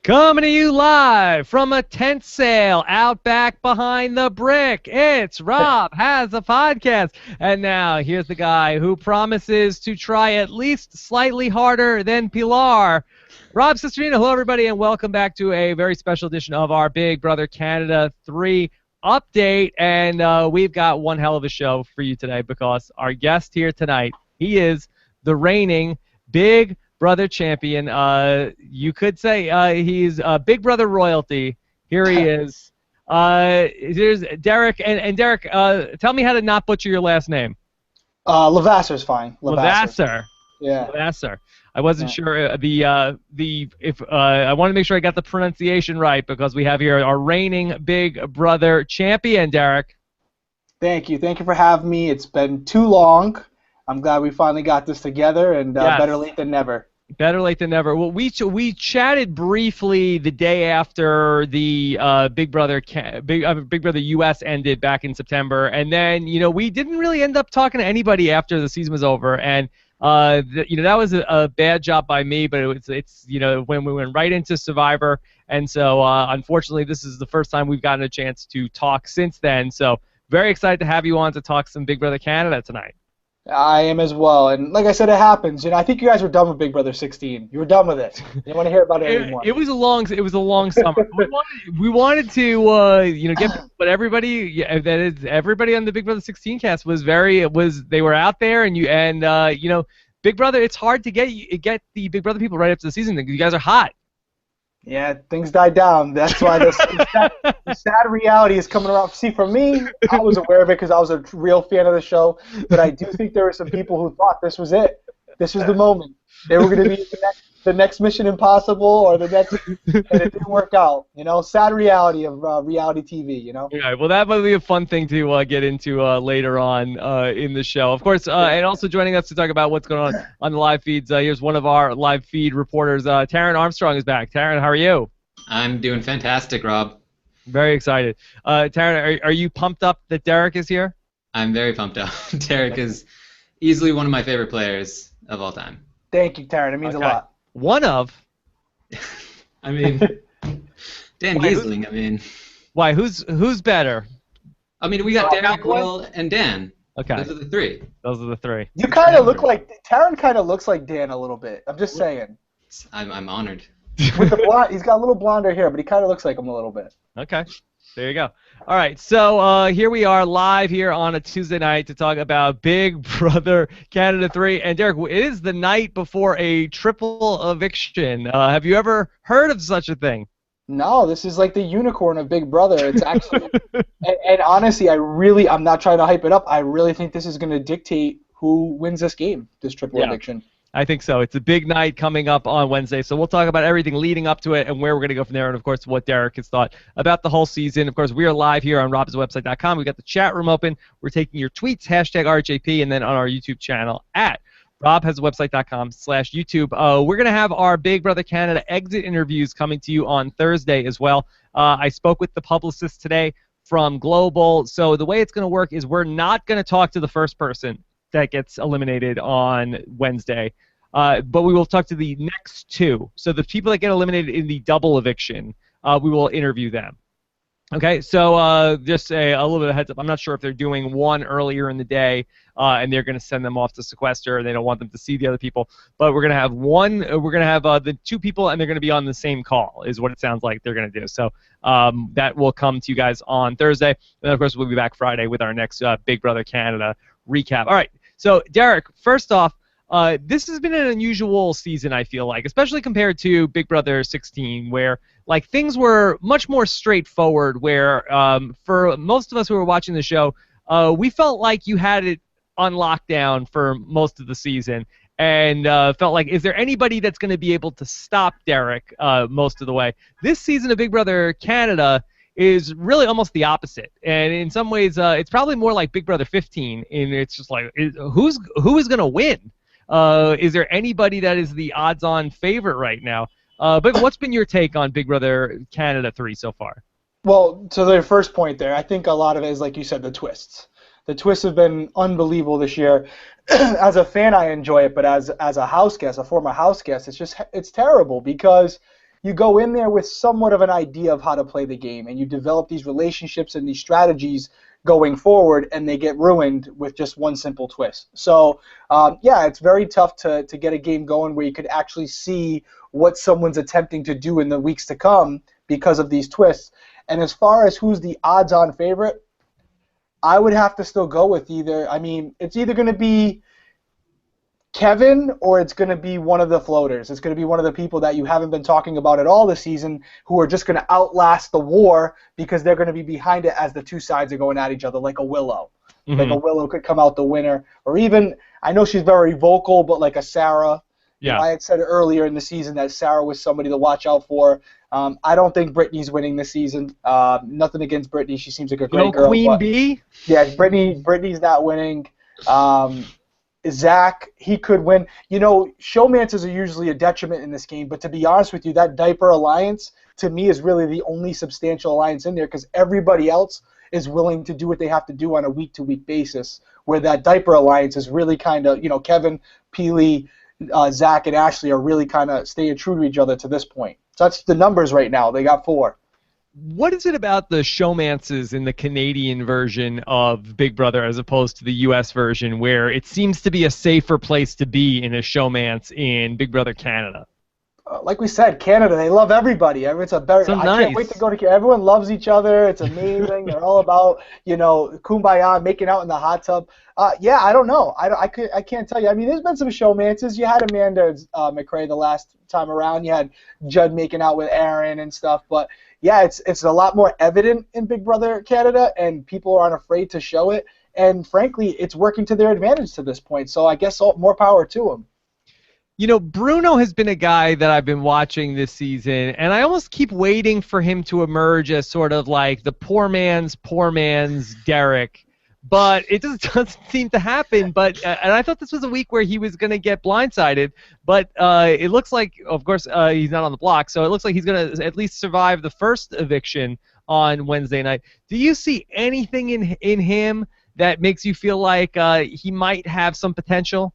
Coming to you live from a tent sale out back behind the brick. It's Rob Has a Podcast. And now here's the guy who promises to try at least slightly harder than Pilar. Rob Cesternino. Hello, everybody, and welcome back to a very special edition of our Big Brother Canada 3 update. And we've got one hell of a show for you today because our guest here tonight, he is the reigning Big Brother champion. You could say he's Big Brother royalty. Here he is. Here's Derrick. And Derrick, tell me how to not butcher your last name. Lavasseur's fine. Lavasseur. Yeah. Lavasseur. I wasn't sure I want to make sure I got the pronunciation right because we have here our reigning Big Brother champion, Derrick. Thank you. Thank you for having me. It's been too long. I'm glad we finally got this together, and Yes. better late than never. Better late than never. Well, we chatted briefly the day after the Big Brother US ended back in September, and then we didn't really end up talking to anybody after the season was over, and that was a bad job by me, but it's when we went right into Survivor, and so unfortunately this is the first time we've gotten a chance to talk since then. So very excited to have you on to talk some Big Brother Canada tonight. I am as well, and like I said, it happens. I think you guys were done with Big Brother 16. You were done with it. You didn't want to hear about it anymore. It was a long summer. we wanted to get, but everybody on the Big Brother 16 cast they were out there, and Big Brother. It's hard to get the Big Brother people right up to the season. You guys are hot. Yeah, things died down. That's why the sad reality is coming around. See, for me, I was aware of it because I was a real fan of the show, but I do think there were some people who thought this was it. This was the moment. They were going to be the next Mission Impossible or the next, and it didn't work out. Sad reality of reality TV. Yeah, well, that might be a fun thing to get into later on in the show. Of course, and also joining us to talk about what's going on the live feeds. Here's one of our live feed reporters. Taryn Armstrong is back. Taryn, how are you? I'm doing fantastic, Rob. Very excited. Taryn, are you pumped up that Derrick is here? I'm very pumped up. Derrick is easily one of my favorite players of all time. Thank you, Taryn. It means a lot. One of? I mean, Dan Giesling. Why? Who's better? I mean, we got Derrick, Will, and Dan. Okay. Those are the three. Those are the three. You kind of look like Taryn. Kind of looks like Dan a little bit. I'm just saying. I'm honored. With the blonde, he's got a little blonder hair, but he kind of looks like him a little bit. Okay. There you go. All right, so here we are live here on a Tuesday night to talk about Big Brother Canada 3. And Derrick, it is the night before a triple eviction. Have you ever heard of such a thing? No, this is like the unicorn of Big Brother. It's actually, and honestly, I'm not trying to hype it up. I really think this is going to dictate who wins this game, this triple eviction. I think so. It's a big night coming up on Wednesday, so we'll talk about everything leading up to it and where we're going to go from there, and, of course, what Derrick has thought about the whole season. Of course, we are live here on robhasawebsite.com. We've got the chat room open. We're taking your tweets, hashtag RHAP, and then on our YouTube channel at robhasawebsite.com/YouTube. We're going to have our Big Brother Canada exit interviews coming to you on Thursday as well. I spoke with the publicist today from Global, so the way it's going to work is we're not going to talk to the first person that gets eliminated on Wednesday. But we will talk to the next two. So the people that get eliminated in the double eviction, we will interview them. Okay, so just a little bit of heads up. I'm not sure if they're doing one earlier in the day, and they're going to send them off to sequester. They don't want them to see the other people. But we're going to have one. We're going to have the two people, and they're going to be on the same call, is what it sounds like they're going to do. So that will come to you guys on Thursday. And then, of course, we'll be back Friday with our next Big Brother Canada recap. All right, so Derrick, first off, this has been an unusual season, I feel like, especially compared to Big Brother 16, where things were much more straightforward, where for most of us who were watching the show, we felt like you had it on lockdown for most of the season, and felt like, is there anybody that's going to be able to stop Derrick most of the way? This season of Big Brother Canada is really almost the opposite, and in some ways it's probably more like Big Brother 15, and it's just like, who is going to win? Is there anybody that is the odds-on favorite right now? But what's been your take on Big Brother Canada 3 so far? Well, to the first point there, I think a lot of it is, like you said, the twists. The twists have been unbelievable this year. As a fan, I enjoy it, but as a house guest, a former house guest, it's terrible because you go in there with somewhat of an idea of how to play the game, and you develop these relationships and these strategies going forward, and they get ruined with just one simple twist. So, yeah, it's very tough to get a game going where you could actually see what someone's attempting to do in the weeks to come because of these twists. And as far as who's the odds-on favorite, I would have to still go with it's either going to be Kevin or it's going to be one of the floaters. It's going to be one of the people that you haven't been talking about at all this season who are just going to outlast the war because they're going to be behind it as the two sides are going at each other, like a Willow. Mm-hmm. Like a Willow could come out the winner. Or even, I know she's very vocal, but like a Sarah. Yeah. I had said earlier in the season that Sarah was somebody to watch out for. I don't think Brittany's winning this season. Nothing against Brittany. She seems like a great girl. Queen Bee? Yeah, Brittany's not winning. Zach, he could win. Showmances are usually a detriment in this game, but to be honest with you, that Diaper Alliance, to me, is really the only substantial alliance in there because everybody else is willing to do what they have to do on a week-to-week basis, where that Diaper Alliance is really kind of, Kevin, Peely, Zach, and Ashley are really kind of staying true to each other to this point. So that's the numbers right now. They got 4. What is it about the showmances in the Canadian version of Big Brother as opposed to the U.S. version where it seems to be a safer place to be in a showmance in Big Brother Canada? Like we said, Canada, they love everybody. It's a very, I can't wait to go to Canada. Everyone loves each other. It's amazing. They're all about, kumbaya, making out in the hot tub. Yeah, I don't know. I can't tell you. I mean, there's been some showmances. You had Amanda McRae the last time around. You had Judd making out with Aaron and stuff. But, yeah, it's a lot more evident in Big Brother Canada, and people aren't afraid to show it. And, frankly, it's working to their advantage to this point. So I guess more power to them. Bruno has been a guy that I've been watching this season, and I almost keep waiting for him to emerge as sort of like the poor man's Derrick. But it just doesn't seem to happen. But and I thought this was a week where he was going to get blindsided. But it looks like, of course, he's not on the block, so it looks like he's going to at least survive the first eviction on Wednesday night. Do you see anything in him that makes you feel like he might have some potential?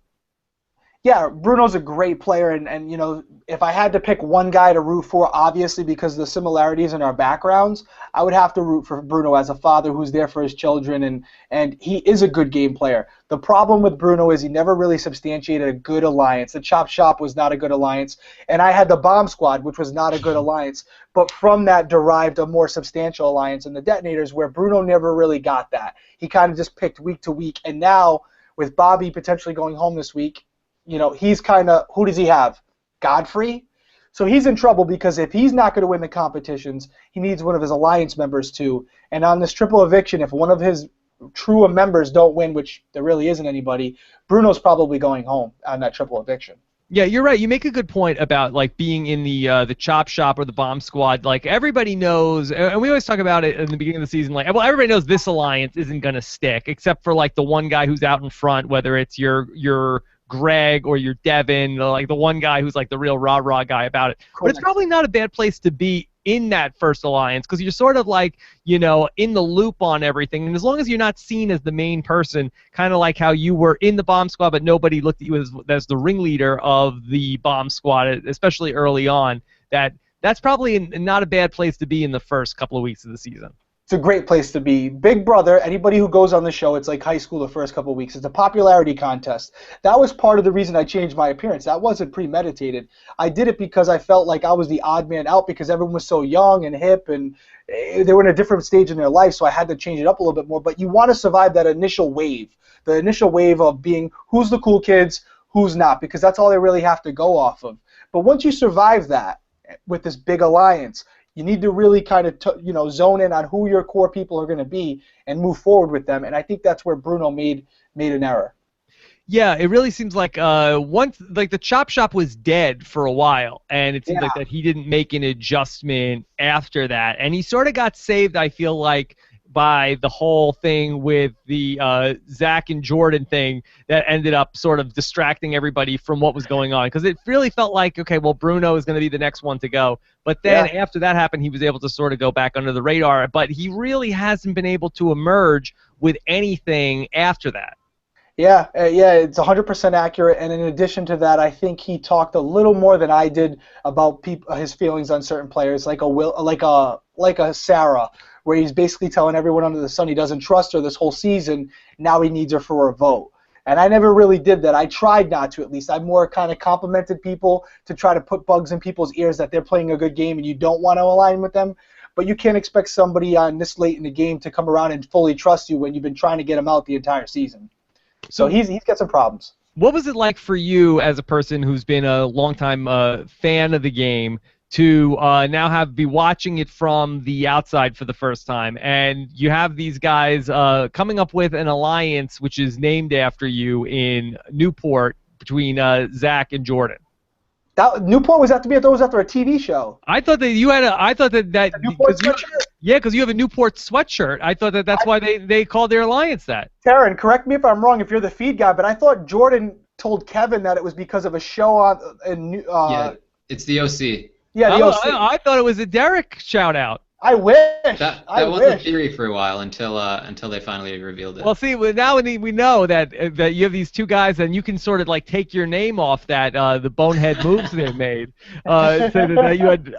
Yeah, Bruno's a great player, and if I had to pick one guy to root for, obviously because of the similarities in our backgrounds, I would have to root for Bruno as a father who's there for his children, and he is a good game player. The problem with Bruno is he never really substantiated a good alliance. The Chop Shop was not a good alliance, and I had the Bomb Squad, which was not a good alliance, but from that derived a more substantial alliance in the Detonators where Bruno never really got that. He kind of just picked week to week, and now with Bobby potentially going home this week, he's kind of, who does he have? Godfrey? So he's in trouble because if he's not going to win the competitions, he needs one of his alliance members too. And on this triple eviction, if one of his true members don't win, which there really isn't anybody, Bruno's probably going home on that triple eviction. Yeah, you're right. You make a good point about like being in the Chop Shop or the Bomb Squad. Like everybody knows, and we always talk about it in the beginning of the season. Like, well, everybody knows this alliance isn't going to stick, except for like the one guy who's out in front, whether it's your Greg or your Devin, like the one guy who's like the real rah-rah guy about it. But it's probably not a bad place to be in that first alliance because you're sort of like, in the loop on everything. And as long as you're not seen as the main person, kind of like how you were in the Bomb Squad, but nobody looked at you as the ringleader of the Bomb Squad, especially early on, that's probably not a bad place to be in the first couple of weeks of the season. It's a great place to be. Big Brother, anybody who goes on the show, it's like high school the first couple of weeks. It's a popularity contest. That was part of the reason I changed my appearance. That wasn't premeditated. I did it because I felt like I was the odd man out because everyone was so young and hip and they were in a different stage in their life, so I had to change it up a little bit more. But you want to survive that initial wave, the initial wave of being who's the cool kids, who's not, because that's all they really have to go off of. But once you survive that with this big alliance, you need to really kind of zone in on who your core people are going to be and move forward with them. And I think that's where Bruno made an error. Yeah, it really seems like once the Chop Shop was dead for a while, and it seems like that he didn't make an adjustment after that, and he sort of got saved. I feel like by the whole thing with the Zach and Jordan thing that ended up sort of distracting everybody from what was going on. Because it really felt like, okay, well, Bruno is going to be the next one to go. But then after that happened, he was able to sort of go back under the radar. But he really hasn't been able to emerge with anything after that. Yeah, it's 100% accurate. And in addition to that, I think he talked a little more than I did about his feelings on certain players, like a Sarah, where he's basically telling everyone under the sun he doesn't trust her this whole season. Now he needs her for a vote. And I never really did that. I tried not to, at least. I more kind of complimented people to try to put bugs in people's ears that they're playing a good game and you don't want to align with them. But you can't expect somebody on this late in the game to come around and fully trust you when you've been trying to get him out the entire season. So he's got some problems. What was it like for you as a person who's been a longtime fan of the game to now be watching it from the outside for the first time, and you have these guys coming up with an alliance which is named after you in Newport between Zach and Jordan? Newport was after me. I thought it was after a TV show. I thought that you had Newport sweatshirt? Yeah, because you have a Newport sweatshirt. I thought that's why they called their alliance that. Taryn, correct me if I'm wrong if you're the feed guy, but I thought Jordan told Kevin that it was because of a show on. Yeah, it's the OC. Yeah, the OC. I thought it was a Derrick shout out. I wish. That was a theory for a while until they finally revealed it. Well, see, now we know that you have these two guys, and you can sort of like take your name off that the bonehead moves they made. So that you had,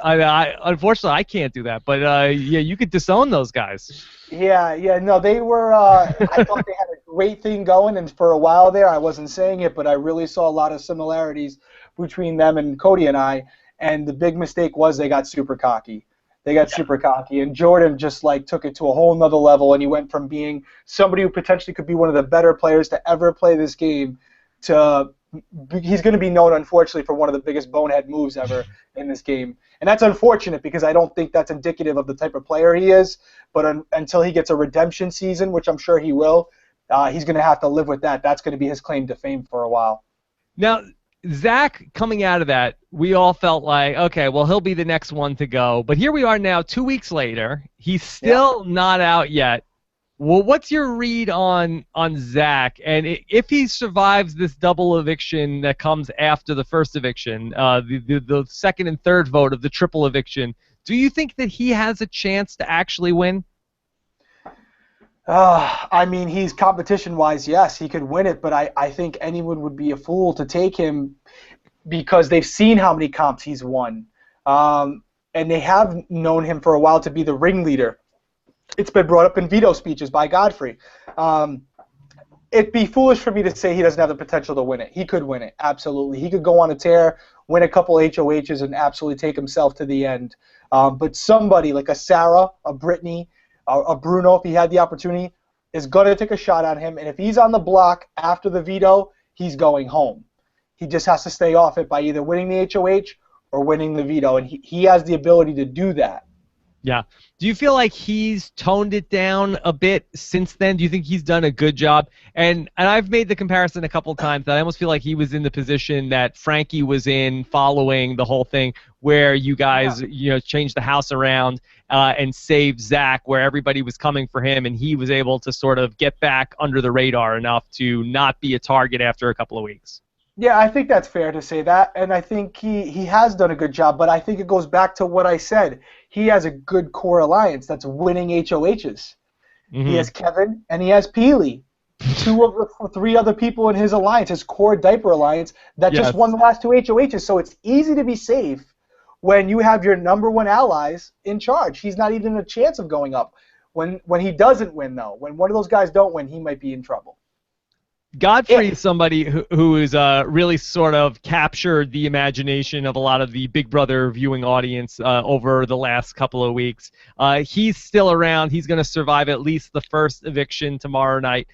unfortunately, I can't do that, but yeah, you could disown those guys. Yeah, no, they were. I thought they had a great thing going, and for a while there, I wasn't saying it, but I really saw a lot of similarities between them and Cody and I. And the big mistake was they got super cocky. Super cocky, and Jordan just like took it to a whole nother level, and he went from being somebody who potentially could be one of the better players to ever play this game to he's going to be known, unfortunately, for one of the biggest bonehead moves ever in this game. And that's unfortunate because I don't think that's indicative of the type of player he is, but until he gets a redemption season, which I'm sure he will, he's going to have to live with that. That's going to be his claim to fame for a while. Now, Zach, coming out of that, we all felt like, okay, well, he'll be the next one to go. But here we are now, 2 weeks later. He's still not out yet. Well, what's your read on Zach? And if he survives this double eviction that comes after the first eviction, the second and third vote of the triple eviction, do you think that he has a chance to actually win? I mean, he's competition-wise, yes, he could win it, but I think anyone would be a fool to take him because they've seen how many comps he's won. And they have known him for a while to be the ringleader. It's been brought up in veto speeches by Godfrey. It'd be foolish for me to say he doesn't have the potential to win it. He could win it, absolutely. He could go on a tear, win a couple HOHs, and absolutely take himself to the end. But somebody like a Sarah, a Brittany, a Bruno, if he had the opportunity, is going to take a shot at him. And if he's on the block after the veto, he's going home. He just has to stay off it by either winning the HOH or winning the veto, and he has the ability to do that. Yeah. Do you feel like he's toned it down a bit since then? Do you think he's done a good job? And I've made the comparison a couple of times that I almost feel like he was in the position that Frankie was in following the whole thing where you guys changed the house around and saved Zach where everybody was coming for him, and he was able to sort of get back under the radar enough to not be a target after a couple of weeks. Yeah, I think that's fair to say that, and I think he has done a good job, but I think it goes back to what I said. He has a good core alliance that's winning HOHs. Mm-hmm. He has Kevin, and he has Peely, two of the three other people in his alliance, his core diaper alliance, that just won the last two HOHs, so it's easy to be safe when you have your number one allies in charge. He's not even a chance of going up. When he doesn't win, though, when one of those guys don't win, he might be in trouble. Godfrey is somebody who is really sort of captured the imagination of a lot of the Big Brother viewing audience over the last couple of weeks. He's still around. He's going to survive at least the first eviction tomorrow night.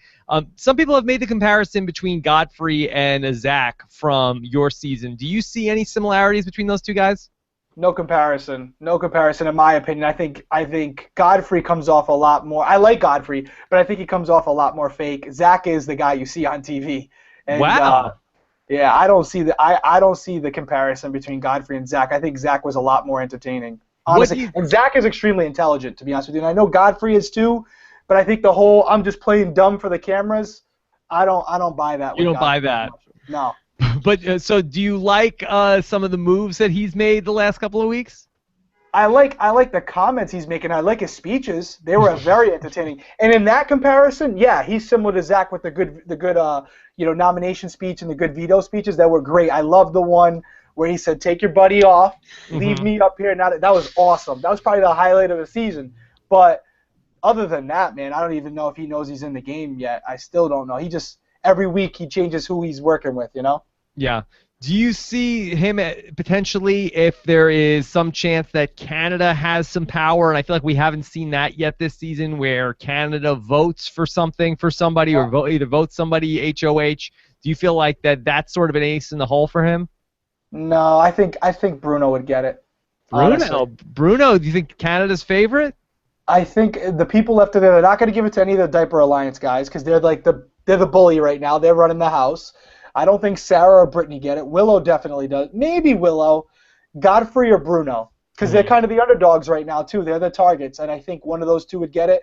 Some people have made the comparison between Godfrey and Zach from your season. Do you see any similarities between those two guys? No comparison. No comparison, in my opinion. I think Godfrey comes off a lot more. I like Godfrey, but I think he comes off a lot more fake. Zach is the guy you see on TV. And, wow. Yeah, I don't see the comparison between Godfrey and Zach. I think Zach was a lot more entertaining, honestly. And Zach is extremely intelligent, to be honest with you. And I know Godfrey is too, but I think the whole I'm just playing dumb for the cameras. I don't buy that. You don't buy that. No. But so do you like some of the moves that he's made the last couple of weeks? I like the comments he's making. I like his speeches. They were very entertaining. And in that comparison, yeah, he's similar to Zach with the good nomination speech and the good veto speeches that were great. I love the one where he said, "Take your buddy off, leave me up here." Now that was awesome. That was probably the highlight of the season. But other than that, man, I don't even know if he knows he's in the game yet. I still don't know. He just every week he changes who he's working with, you know? Yeah. Do you see him potentially, if there is some chance that Canada has some power, and I feel like we haven't seen that yet this season, where Canada votes for something for somebody or either votes somebody HOH? Do you feel like that's sort of an ace in the hole for him? No, I think Bruno would get it. Bruno, do you think Canada's favorite? I think the people left there, they're not going to give it to any of the Diaper Alliance guys because they're like they're the bully right now. They're running the house. I don't think Sarah or Brittany get it. Willow definitely does. Maybe Willow, Godfrey or Bruno, because they're kind of the underdogs right now too. They're the targets, and I think one of those two would get it.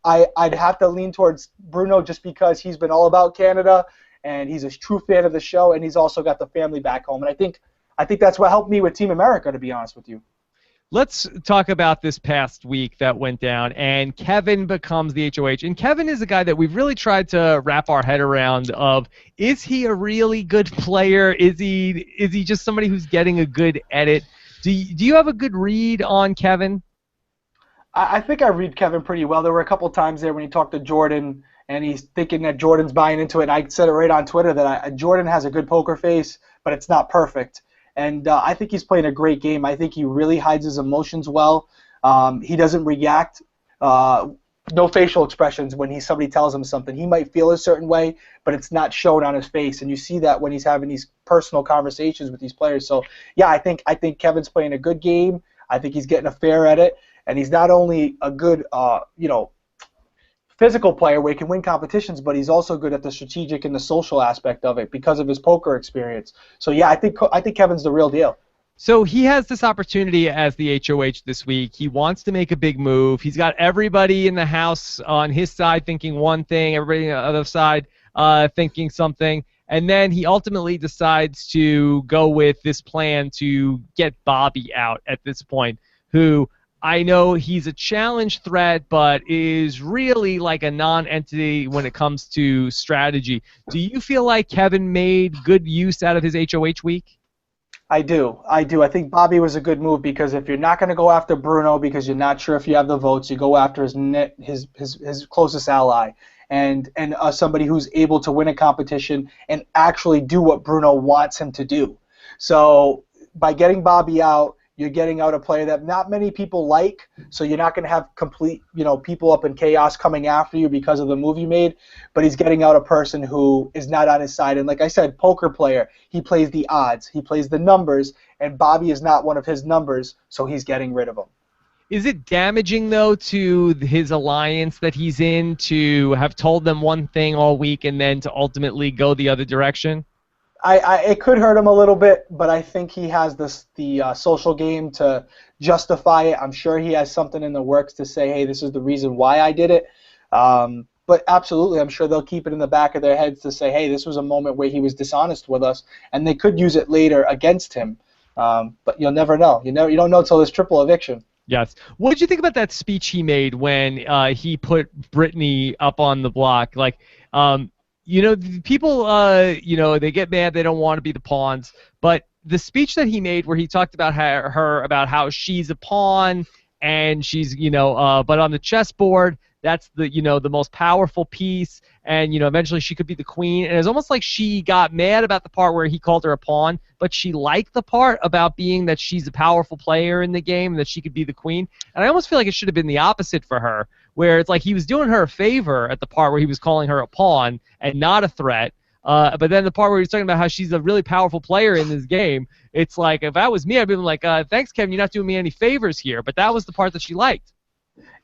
I'd have to lean towards Bruno just because he's been all about Canada and he's a true fan of the show, and he's also got the family back home. And I think that's what helped me with Team America, to be honest with you. Let's talk about this past week that went down, and Kevin becomes the HOH. And Kevin is a guy that we've really tried to wrap our head around of, is he a really good player? Is he just somebody who's getting a good edit? Do you have a good read on Kevin? I think I read Kevin pretty well. There were a couple times there when he talked to Jordan, and he's thinking that Jordan's buying into it. And I said it right on Twitter that Jordan has a good poker face, but it's not perfect. And I think he's playing a great game. I think he really hides his emotions well. He doesn't react. No facial expressions when somebody tells him something. He might feel a certain way, but it's not shown on his face. And you see that when he's having these personal conversations with these players. So, yeah, I think Kevin's playing a good game. I think he's getting a fair edit. And he's not only a good, physical player where he can win competitions, but he's also good at the strategic and the social aspect of it because of his poker experience. So yeah, I think Kevin's the real deal. So he has this opportunity as the HOH this week. He wants to make a big move. He's got everybody in the house on his side thinking one thing, everybody on the other side thinking something, and then he ultimately decides to go with this plan to get Bobby out at this point, who I know he's a challenge threat, but is really like a non-entity when it comes to strategy. Do you feel like Kevin made good use out of his HOH week? I do. I think Bobby was a good move because if you're not going to go after Bruno because you're not sure if you have the votes, you go after his closest ally and somebody who's able to win a competition and actually do what Bruno wants him to do. So by getting Bobby out, you're getting out a player that not many people like, so you're not going to have complete, people up in chaos coming after you because of the move you made, but he's getting out a person who is not on his side. And like I said, poker player, he plays the odds, he plays the numbers, and Bobby is not one of his numbers, so he's getting rid of him. Is it damaging, though, to his alliance that he's in to have told them one thing all week and then to ultimately go the other direction? It could hurt him a little bit, but I think he has the social game to justify it. I'm sure he has something in the works to say, hey, this is the reason why I did it. But absolutely, I'm sure they'll keep it in the back of their heads to say, hey, this was a moment where he was dishonest with us, and they could use it later against him. But you'll never know. You don't know until there's triple eviction. Yes. What did you think about that speech he made when he put Brittany up on the block? Like, people, they get mad. They don't want to be the pawns. But the speech that he made where he talked about her about how she's a pawn and she's, but on the chessboard, that's the most powerful piece. And, eventually she could be the queen. And it's almost like she got mad about the part where he called her a pawn, but she liked the part about being that she's a powerful player in the game and that she could be the queen. And I almost feel like it should have been the opposite for her, where it's like he was doing her a favor at the part where he was calling her a pawn and not a threat. But then the part where he's talking about how she's a really powerful player in this game, it's like, if that was me, I'd be like, thanks, Kevin, you're not doing me any favors here. But that was the part that she liked.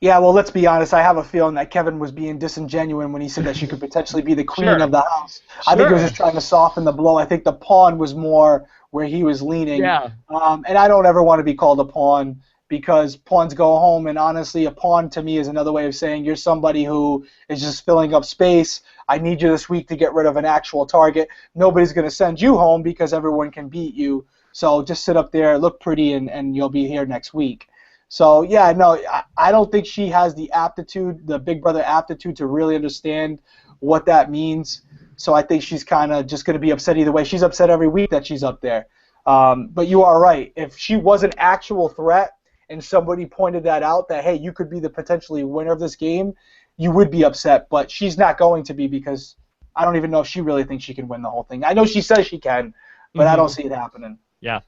Yeah, well, let's be honest. I have a feeling that Kevin was being disingenuous when he said that she could potentially be the queen of the house. I think he was just trying to soften the blow. I think the pawn was more where he was leaning. Yeah. And I don't ever want to be called a pawn because pawns go home, and honestly, a pawn to me is another way of saying you're somebody who is just filling up space. I need you this week to get rid of an actual target. Nobody's going to send you home because everyone can beat you. So just sit up there, look pretty, and you'll be here next week. So, yeah, no, I don't think she has the aptitude, the Big Brother aptitude to really understand what that means. So I think she's kind of just going to be upset either way. She's upset every week that she's up there. But you are right. If she was an actual threat and somebody pointed that out, that, hey, you could be the potentially winner of this game, you would be upset. But she's not going to be, because I don't even know if she really thinks she can win the whole thing. I know she says she can, but I don't see it happening. Yeah.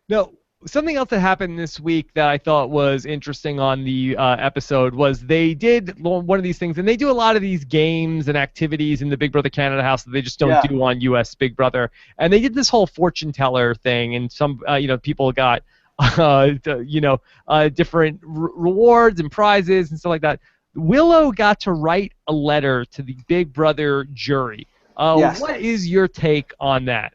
No, something else that happened this week that I thought was interesting on the episode was they did one of these things, and they do a lot of these games and activities in the Big Brother Canada house that they just don't do on U.S. Big Brother. And they did this whole fortune teller thing, and some people got different rewards and prizes and stuff like that. Willow got to write a letter to the Big Brother jury. Yes. What is your take on that?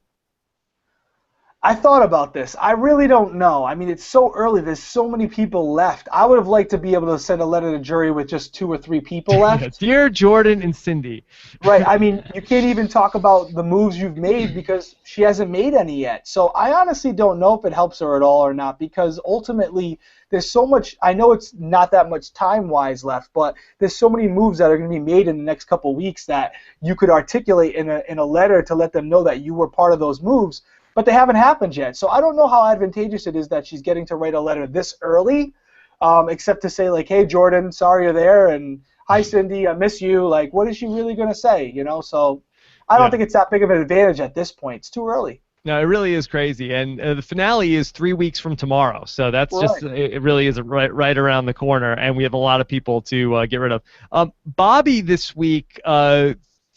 I thought about this. I really don't know. I mean, it's so early. There's so many people left. I would have liked to be able to send a letter to jury with just 2 or 3 people left. Dear Jordan and Cindy. Right. I mean, you can't even talk about the moves you've made because she hasn't made any yet. So I honestly don't know if it helps her at all or not, because ultimately there's so much. I know it's not that much time-wise left, but there's so many moves that are going to be made in the next couple of weeks that you could articulate in a letter to let them know that you were part of those moves. But they haven't happened yet. So I don't know how advantageous it is that she's getting to write a letter this early, except to say, like, hey, Jordan, sorry you're there, and hi, Cindy, I miss you. Like, what is she really going to say, So I don't think it's that big of an advantage at this point. It's too early. No, it really is crazy. And the finale is 3 weeks from tomorrow. So that's just, it really is right around the corner, and we have a lot of people to get rid of. Bobby this week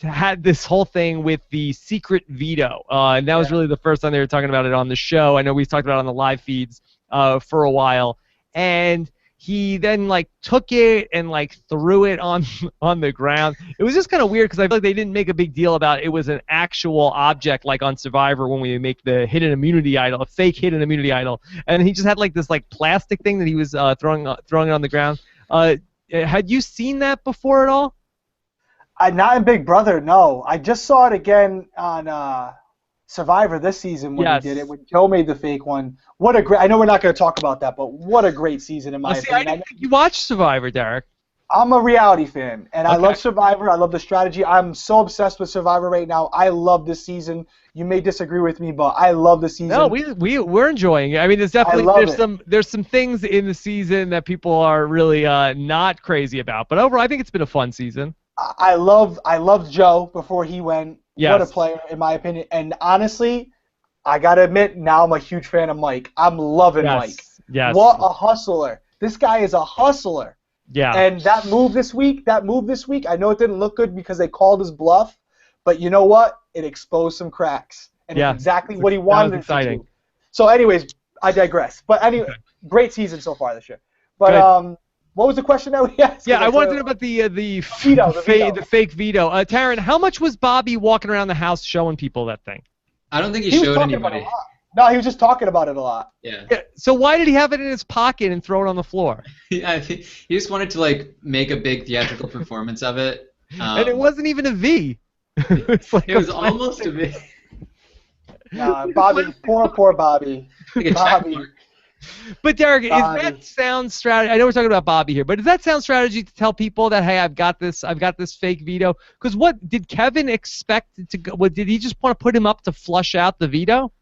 had this whole thing with the secret veto, and that was really the first time they were talking about it on the show. I know we talked about it on the live feeds for a while, and he then took it and threw it on the ground. It was just kind of weird because I feel like they didn't make a big deal about it. It was an actual object, like on Survivor when we make the hidden immunity idol, a fake hidden immunity idol, and he just had this plastic thing that he was throwing it on the ground. Had you seen that before at all? Not in Big Brother, no. I just saw it again on Survivor this season when he did it, when Joe made the fake one. What a great! I know we're not going to talk about that, but what a great season in my opinion. I didn't think you watched Survivor, Derek. I'm a reality fan, and I love Survivor. I love the strategy. I'm so obsessed with Survivor right now. I love this season. You may disagree with me, but I love the season. No, we're enjoying it. I mean, there's some things in the season that people are really not crazy about, but overall, I think it's been a fun season. I loved Joe before he went. Yes. What a player, in my opinion. And honestly, I gotta admit, now I'm a huge fan of Mike. I'm loving Mike. Yes. What a hustler! This guy is a hustler. Yeah. And that move this week, I know it didn't look good because they called his bluff, but you know what? It exposed some cracks, and it's exactly what he wanted it to do. So, anyways, I digress. But anyway, great season so far this year. But what was the question that we asked? Yeah, I wanted to know about the fake veto. Taryn, how much was Bobby walking around the house showing people that thing? I don't think he showed anybody. No, he was just talking about it a lot. Yeah. So why did he have it in his pocket and throw it on the floor? Yeah, he just wanted to make a big theatrical performance of it. And it wasn't even a V. It was almost a V. Bobby, poor Bobby. Bobby. But Derek, is that sound strategy? I know we're talking about Bobby here, but does that sound strategy to tell people that, hey, I've got this fake veto? Because what did Kevin expect to go? What, did he just want to put him up to flush out the veto?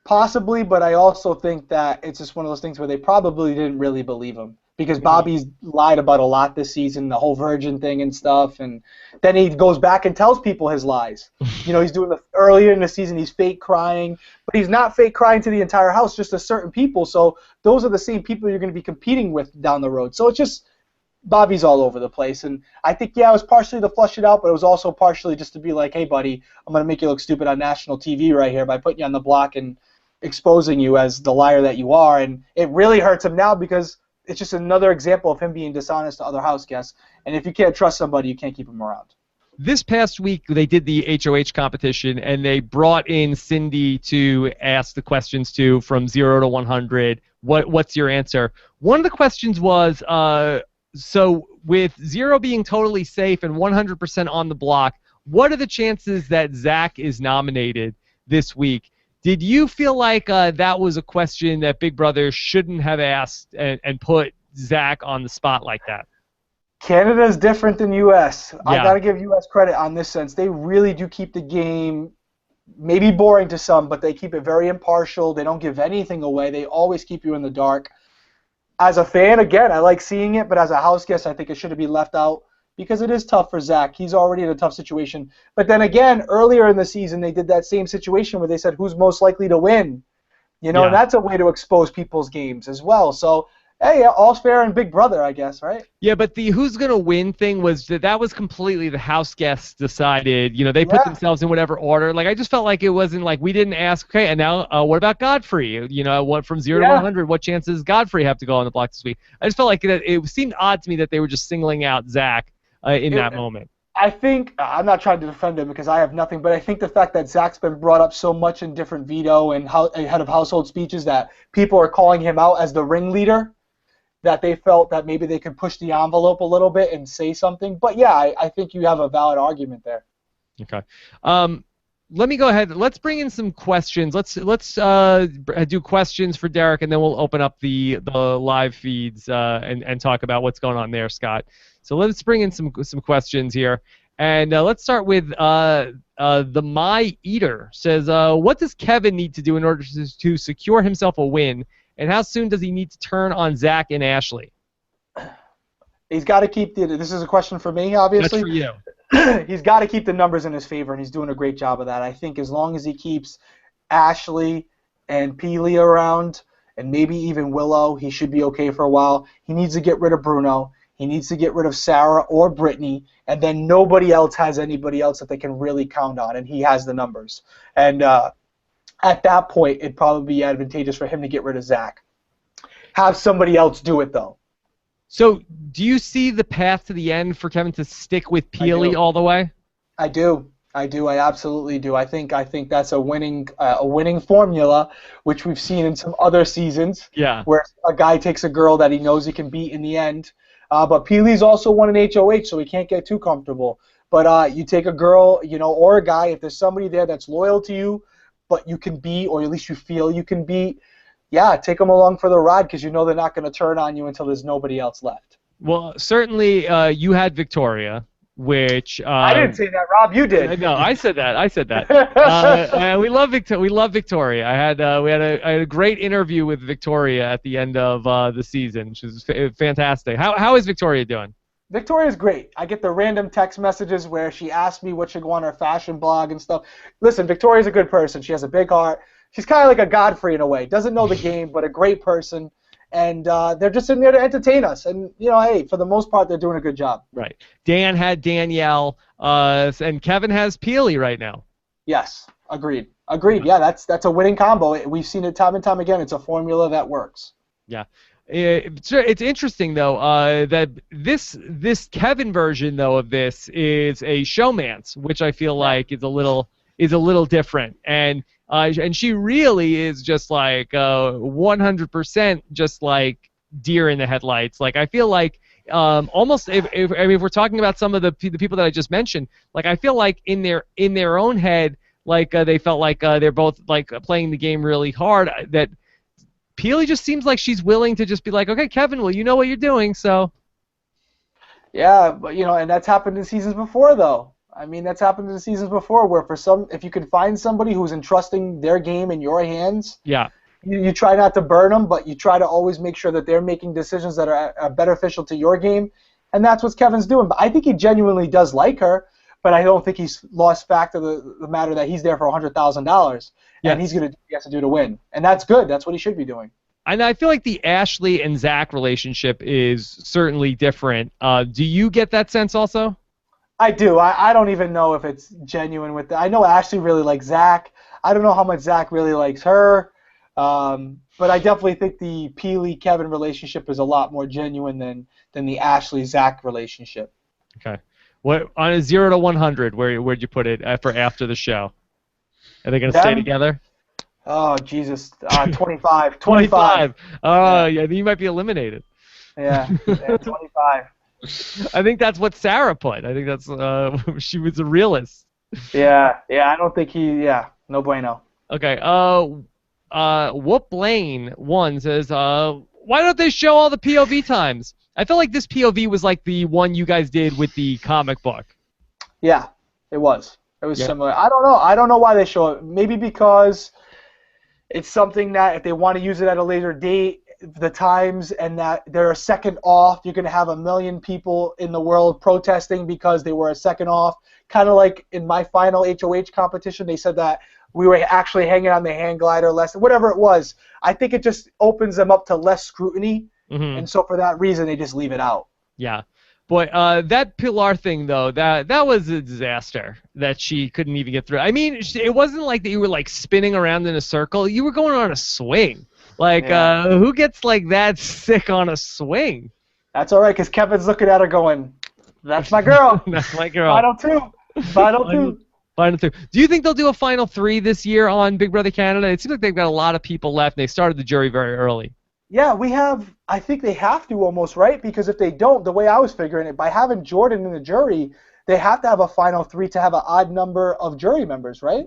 Possibly, but I also think that it's just one of those things where they probably didn't really believe him, because Bobby's lied about a lot this season, the whole virgin thing and stuff, and then he goes back and tells people his lies. He's doing earlier in the season, he's fake crying, but he's not fake crying to the entire house, just to certain people. So those are the same people you're going to be competing with down the road. So it's just Bobby's all over the place, and I think it was partially to flush it out, but it was also partially just to be like, hey, buddy, I'm going to make you look stupid on national TV right here by putting you on the block and exposing you as the liar that you are. And it really hurts him now because it's just another example of him being dishonest to other house guests. And if you can't trust somebody, you can't keep him around. This past week, they did the HOH competition, and they brought in Cindy to ask the questions to, from 0 to 100. What's your answer? One of the questions was, so with 0 being totally safe and 100% on the block, what are the chances that Zach is nominated this week? Did you feel like that was a question that Big Brother shouldn't have asked and put Zach on the spot like that? Canada is different than U.S. I Yeah. got to give U.S. credit on this sense. They really do keep the game maybe boring to some, but they keep it very impartial. They don't give anything away. They always keep you in the dark. As a fan, again, I like seeing it, but as a house guest, I think it should have been left out because it is tough for Zach. He's already in a tough situation. But then again, earlier in the season, they did that same situation where they said who's most likely to win. You know, Yeah. and that's a way to expose people's games as well. So, hey, all's fair in Big Brother, I guess, right? Yeah, but the who's gonna win thing was that was completely the house guests decided. You know, they put Yeah. themselves in whatever order. Like I just felt like it wasn't like we didn't ask. Okay, and now what about Godfrey? You know, what from 0 to Yeah. 100? What chances does Godfrey have to go on the block this week? I just felt like it seemed odd to me that they were just singling out Zach in that moment. I think I'm not trying to defend him because I have nothing, but I think the fact that Zach's been brought up so much in different veto and head of household speeches that people are calling him out as the ringleader, that they felt that maybe they could push the envelope a little bit and say something. But yeah, I think you have a valid argument there. Okay. Let me go ahead. Let's bring in some questions. Let's do questions for Derrick, and then we'll open up the live feeds and talk about what's going on there, Scott. So let's bring in some questions here, and let's start with the My Eater says, what does Kevin need to do in order to secure himself a win, and how soon does he need to turn on Zach and Ashley? He's got to keep this is a question for me, obviously. That's for you. He's got to keep the numbers in his favor, and he's doing a great job of that. I think as long as he keeps Ashley and Peely around, and maybe even Willow, he should be okay for a while. He needs to get rid of Bruno. He needs to get rid of Sarah or Brittany, and then nobody else has anybody else that they can really count on, and he has the numbers. And at that point, it'd probably be advantageous for him to get rid of Zach. Have somebody else do it, though. So, do you see the path to the end for Kevin to stick with Peely all the way? I do. I absolutely do. I think that's a winning formula, which we've seen in some other seasons. Yeah. Where a guy takes a girl that he knows he can beat in the end. But Peely's also won an HOH, so he can't get too comfortable. But you take a girl, or a guy, if there's somebody there that's loyal to you, but you can beat, or at least you feel you can beat, yeah, take them along for the ride because you know they're not going to turn on you until there's nobody else left. Well, certainly you had Victoria, which I didn't say that, Rob. You did. No, I said that. And we love Victoria. I had a great interview with Victoria at the end of the season, which is fantastic. How is Victoria doing? Victoria's great. I get the random text messages where she asks me what should go on her fashion blog and stuff. Listen, Victoria's a good person. She has a big heart. She's kind of like a Godfrey in a way. Doesn't know the game, but a great person. And they're just in there to entertain us. And, hey, for the most part, they're doing a good job. Right. Dan had Danielle, and Kevin has Peely right now. Yes, agreed. Yeah, that's a winning combo. We've seen it time and time again. It's a formula that works. Yeah. It's interesting though that this Kevin version though of this is a showmance, which I feel like is a little different, and she really is just like 100% just like deer in the headlights. Like I feel like almost if we're talking about some of the people that I just mentioned, like I feel like in their own head, like they felt like they're both like playing the game really hard. That Peely just seems like she's willing to just be like, okay, Kevin, well, you know what you're doing, so. Yeah, but and that's happened in seasons before, though. I mean, that's happened in seasons before, where if you can find somebody who's entrusting their game in your hands, yeah, you try not to burn them, but you try to always make sure that they're making decisions that are beneficial to your game, and that's what Kevin's doing. But I think he genuinely does like her, but I don't think he's lost fact of the matter that he's there for $100,000. Yes. And he has to do to win. And that's good. That's what he should be doing. And I feel like the Ashley and Zach relationship is certainly different. Do you get that sense also? I do. I don't even know if it's genuine with that. I know Ashley really likes Zach. I don't know how much Zach really likes her. But I definitely think the Peely-Kevin relationship is a lot more genuine than the Ashley-Zach relationship. Okay. What on a 0 to 100, where'd you put it for after the show? Are they going to stay together? Oh, Jesus. 25. 25. Oh, yeah, you might be eliminated. Yeah 25. I think that's what Sarah put. I think that's she was a realist. Yeah, I don't think no bueno. Okay. Whoop Lane one says, why don't they show all the POV times? I feel like this POV was like the one you guys did with the comic book. Yeah, it was. It was Yeah. similar. I don't know. I don't know why they show it. Maybe because it's something that if they want to use it at a later date, the times, and that they're a second off, you're going to have 1 million people in the world protesting because they were a second off. Kind of like in my final HOH competition, they said that we were actually hanging on the hand glider less, whatever it was. I think it just opens them up to less scrutiny, and so for that reason, they just leave it out. Yeah. Boy, that Pilar thing, though, that was a disaster that she couldn't even get through. I mean, it wasn't like that you were, like, spinning around in a circle. You were going on a swing. Like, who gets, like, that sick on a swing? That's all right, because Kevin's looking at her going, that's my girl. That's my girl. Final two. Final two. Final two. Do you think they'll do a Final 3 this year on Big Brother Canada? It seems like they've got a lot of people left, and they started the jury very early. Yeah, we have. I think they have to almost, right? Because if they don't, the way I was figuring it, by having Jordan in the jury, they have to have a Final 3 to have an odd number of jury members, right?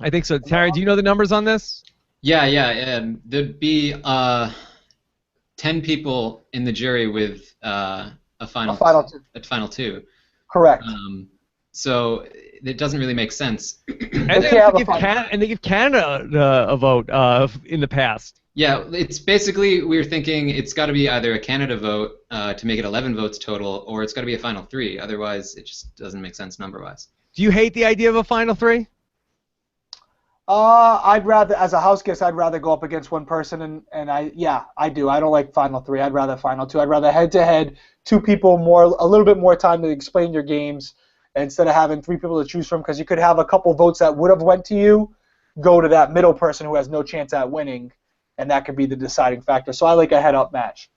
I think so. Terry, do you know the numbers on this? Yeah. There'd be 10 people in the jury with a final two. Correct. So it doesn't really make sense. And they give Canada a vote in the past. Yeah, it's basically, we were thinking it's got to be either a Canada vote to make it 11 votes total, or it's got to be a Final 3. Otherwise, it just doesn't make sense number-wise. Do you hate the idea of a Final 3? I'd rather, as a house guest, I'd rather go up against one person, and I do. I don't like Final 3. I'd rather Final 2. I'd rather head-to-head, two people, a little bit more time to explain your games instead of having 3 people to choose from, because you could have a couple votes that would have went to you go to that middle person who has no chance at winning, and that could be the deciding factor. So I like a head-up match.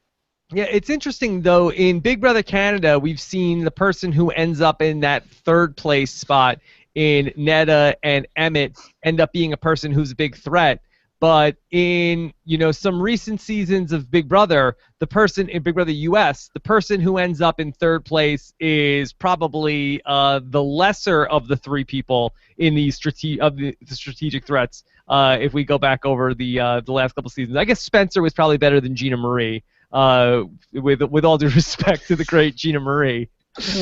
Yeah, it's interesting, though. In Big Brother Canada, we've seen the person who ends up in that third place spot in Netta and Emmett end up being a person who's a big threat. But in, some recent seasons of Big Brother, the person in Big Brother US, the person who ends up in third place is probably the lesser of the 3 people in the strategic threats. If we go back over the last couple seasons, I guess Spencer was probably better than Gina Marie. With all due respect to the great Gina Marie.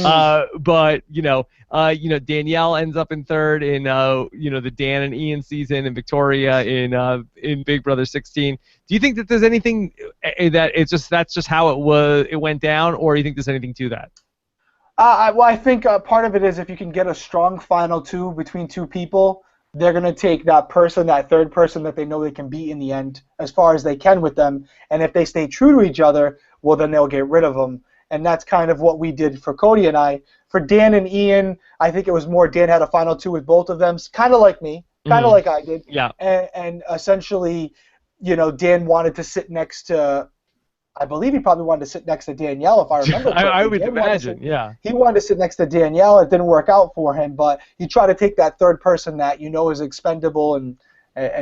But Danielle ends up in third in the Dan and Ian season, and Victoria in Big Brother 16. Do you think that there's anything that that's just how it went down, or do you think there's anything to that? Well, I think part of it is if you can get a strong Final 2 between 2 people, they're going to take that third person that they know they can beat in the end as far as they can with them. And if they stay true to each other, well, then they'll get rid of them. And that's kind of what we did for Cody and I. For Dan and Ian, I think it was more Dan had a Final 2 with both of them, kind of like me, kind of like I did. Yeah. And essentially, Dan wanted to sit next to, I believe he probably wanted to sit next to Danielle, if I remember correctly. I would imagine, yeah. He wanted to sit next to Danielle. It didn't work out for him, but you try to take that third person that is expendable and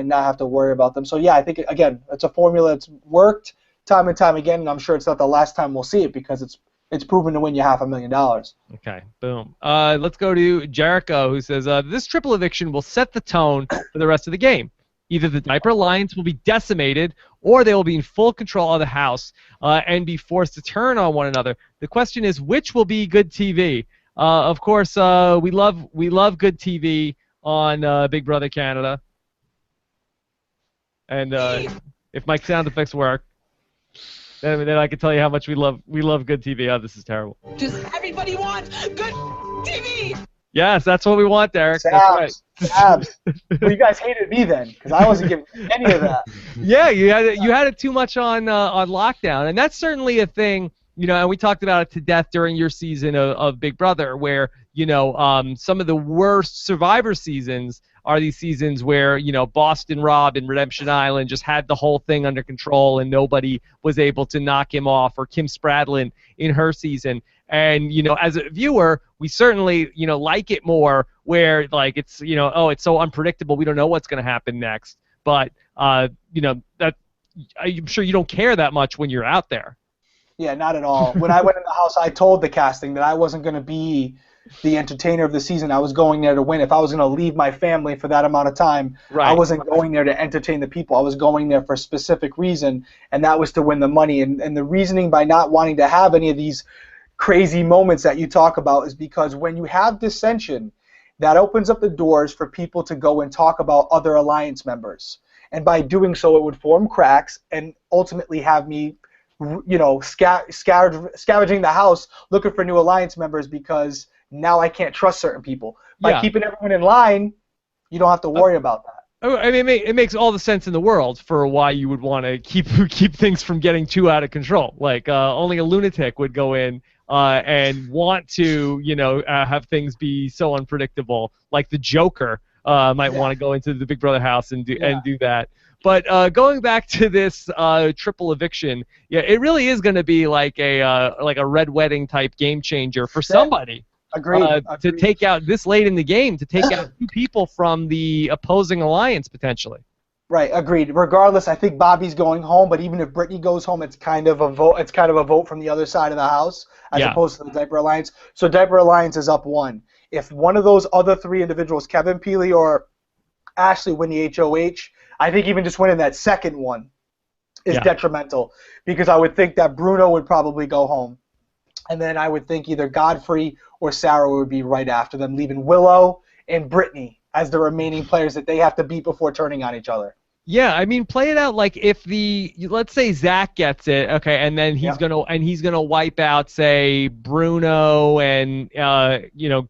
not have to worry about them. So, yeah, I think, again, it's a formula that's worked time and time again, and I'm sure it's not the last time we'll see it because it's proven to win you $500,000. Okay, boom. Let's go to Jericho, who says, this triple eviction will set the tone for the rest of the game. Either the Diaper Alliance will be decimated, or they will be in full control of the house and be forced to turn on one another. The question is, which will be good TV? Of course, we love good TV on Big Brother Canada. And if my sound effects work, then I can tell you how much we love good TV. Oh, this is terrible. Does everybody want good TV? Yes, that's what we want, Derek. Sabs. That's right. Well, you guys hated me then, because I wasn't giving any of that. Yeah, you had it too much on lockdown, and that's certainly a thing. And we talked about it to death during your season of Big Brother, where some of the worst Survivor seasons are these seasons where Boston Rob in Redemption Island just had the whole thing under control and nobody was able to knock him off, or Kim Spradlin in her season. And as a viewer, we certainly like it more where it's it's so unpredictable, we don't know what's going to happen next. But that I'm sure you don't care that much when you're out there. Yeah, not at all. When I went in the house, I told the casting that I wasn't going to be the entertainer of the season. I was going there to win. If I was going to leave my family for that amount of time, I wasn't going there to entertain the people. I was going there for a specific reason, and that was to win the money. And the reasoning by not wanting to have any of these crazy moments that you talk about is because when you have dissension, that opens up the doors for people to go and talk about other alliance members. And by doing so, it would form cracks and ultimately have me, scavenging the house looking for new alliance members because now I can't trust certain people. By keeping everyone in line, you don't have to worry about that. I mean, it makes all the sense in the world for why you would want to keep things from getting too out of control. Like only a lunatic would go in and want to, have things be so unpredictable. Like the Joker might want to go into the Big Brother house and do that. But going back to this triple eviction, it really is going to be like a red wedding type game changer for somebody. Agreed. To take out this late in the game, to take out two people from the opposing alliance potentially. Right, agreed. Regardless, I think Bobby's going home, but even if Brittany goes home, it's kind of a vote. It's kind of a vote from the other side of the house as opposed to the Diaper Alliance. So Diaper Alliance is up 1. If one of those other 3 individuals, Kevin, Peely, or Ashley, win the HOH, I think even just winning that second one is detrimental because I would think that Bruno would probably go home. And then I would think either Godfrey or Sarah would be right after them, leaving Willow and Brittany as the remaining players that they have to beat before turning on each other. Yeah, I mean, play it out like if let's say Zach gets it, okay, and then he's gonna wipe out, say, Bruno and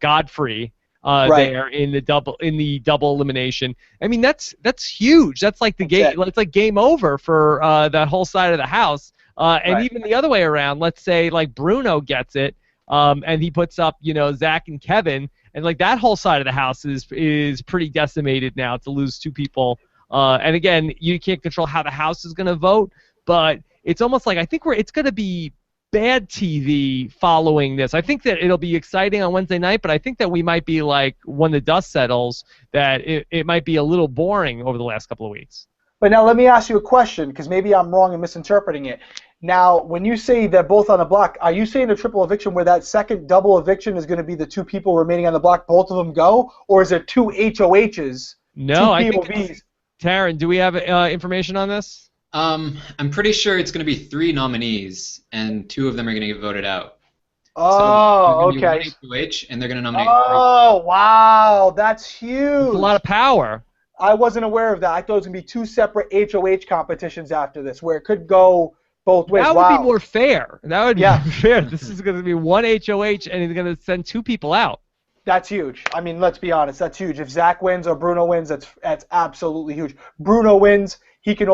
Godfrey there in the double elimination. I mean, that's huge. That's like the game. It's like game over for that whole side of the house. And even the other way around, let's say like Bruno gets it, and he puts up, Zach and Kevin, and like that whole side of the house is pretty decimated now to lose 2 people. And again, you can't control how the house is going to vote, but it's almost like I think it's going to be bad TV following this. I think that it'll be exciting on Wednesday night, but I think that we might be like when the dust settles, that it might be a little boring over the last couple of weeks. But now let me ask you a question, because maybe I'm wrong and misinterpreting it. Now, when you say they're both on the block, are you saying a triple eviction where that second double eviction is going to be the 2 people remaining on the block, both of them go, or is it 2 HOHs? No, I think Taryn, do we have information on this? I'm pretty sure it's going to be 3 nominees, and 2 of them are going to get voted out. Oh, so okay. HOH, and they're going to nominate. Oh, wow, that's huge. It's a lot of power. I wasn't aware of that. I thought it was going to be 2 separate HOH competitions after this, where it could go both ways. That would be more fair. That would be fair. This is going to be 1 HOH, and he's going to send 2 people out. That's huge. I mean, let's be honest. That's huge. If Zach wins or Bruno wins, that's absolutely huge. Bruno wins, he could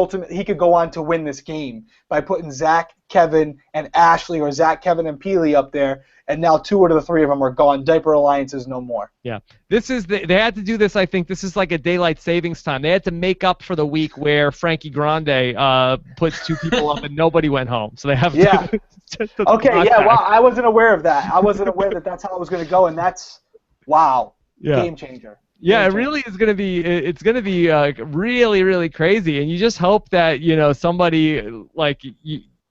go on to win this game by putting Zach, Kevin, and Ashley, or Zach, Kevin, and Peely up there. And now 2 out of the 3 of them are gone. Diaper Alliance is no more. Yeah, they had to do this. I think this is like a daylight savings time. They had to make up for the week where Frankie Grande puts 2 people up and nobody went home. So they have to. Okay. Yeah. Well, I wasn't aware of that. I wasn't aware that that's how it was going to go, and that's game changer. Yeah, it really is going to be. It's going to be really, really crazy, and you just hope that somebody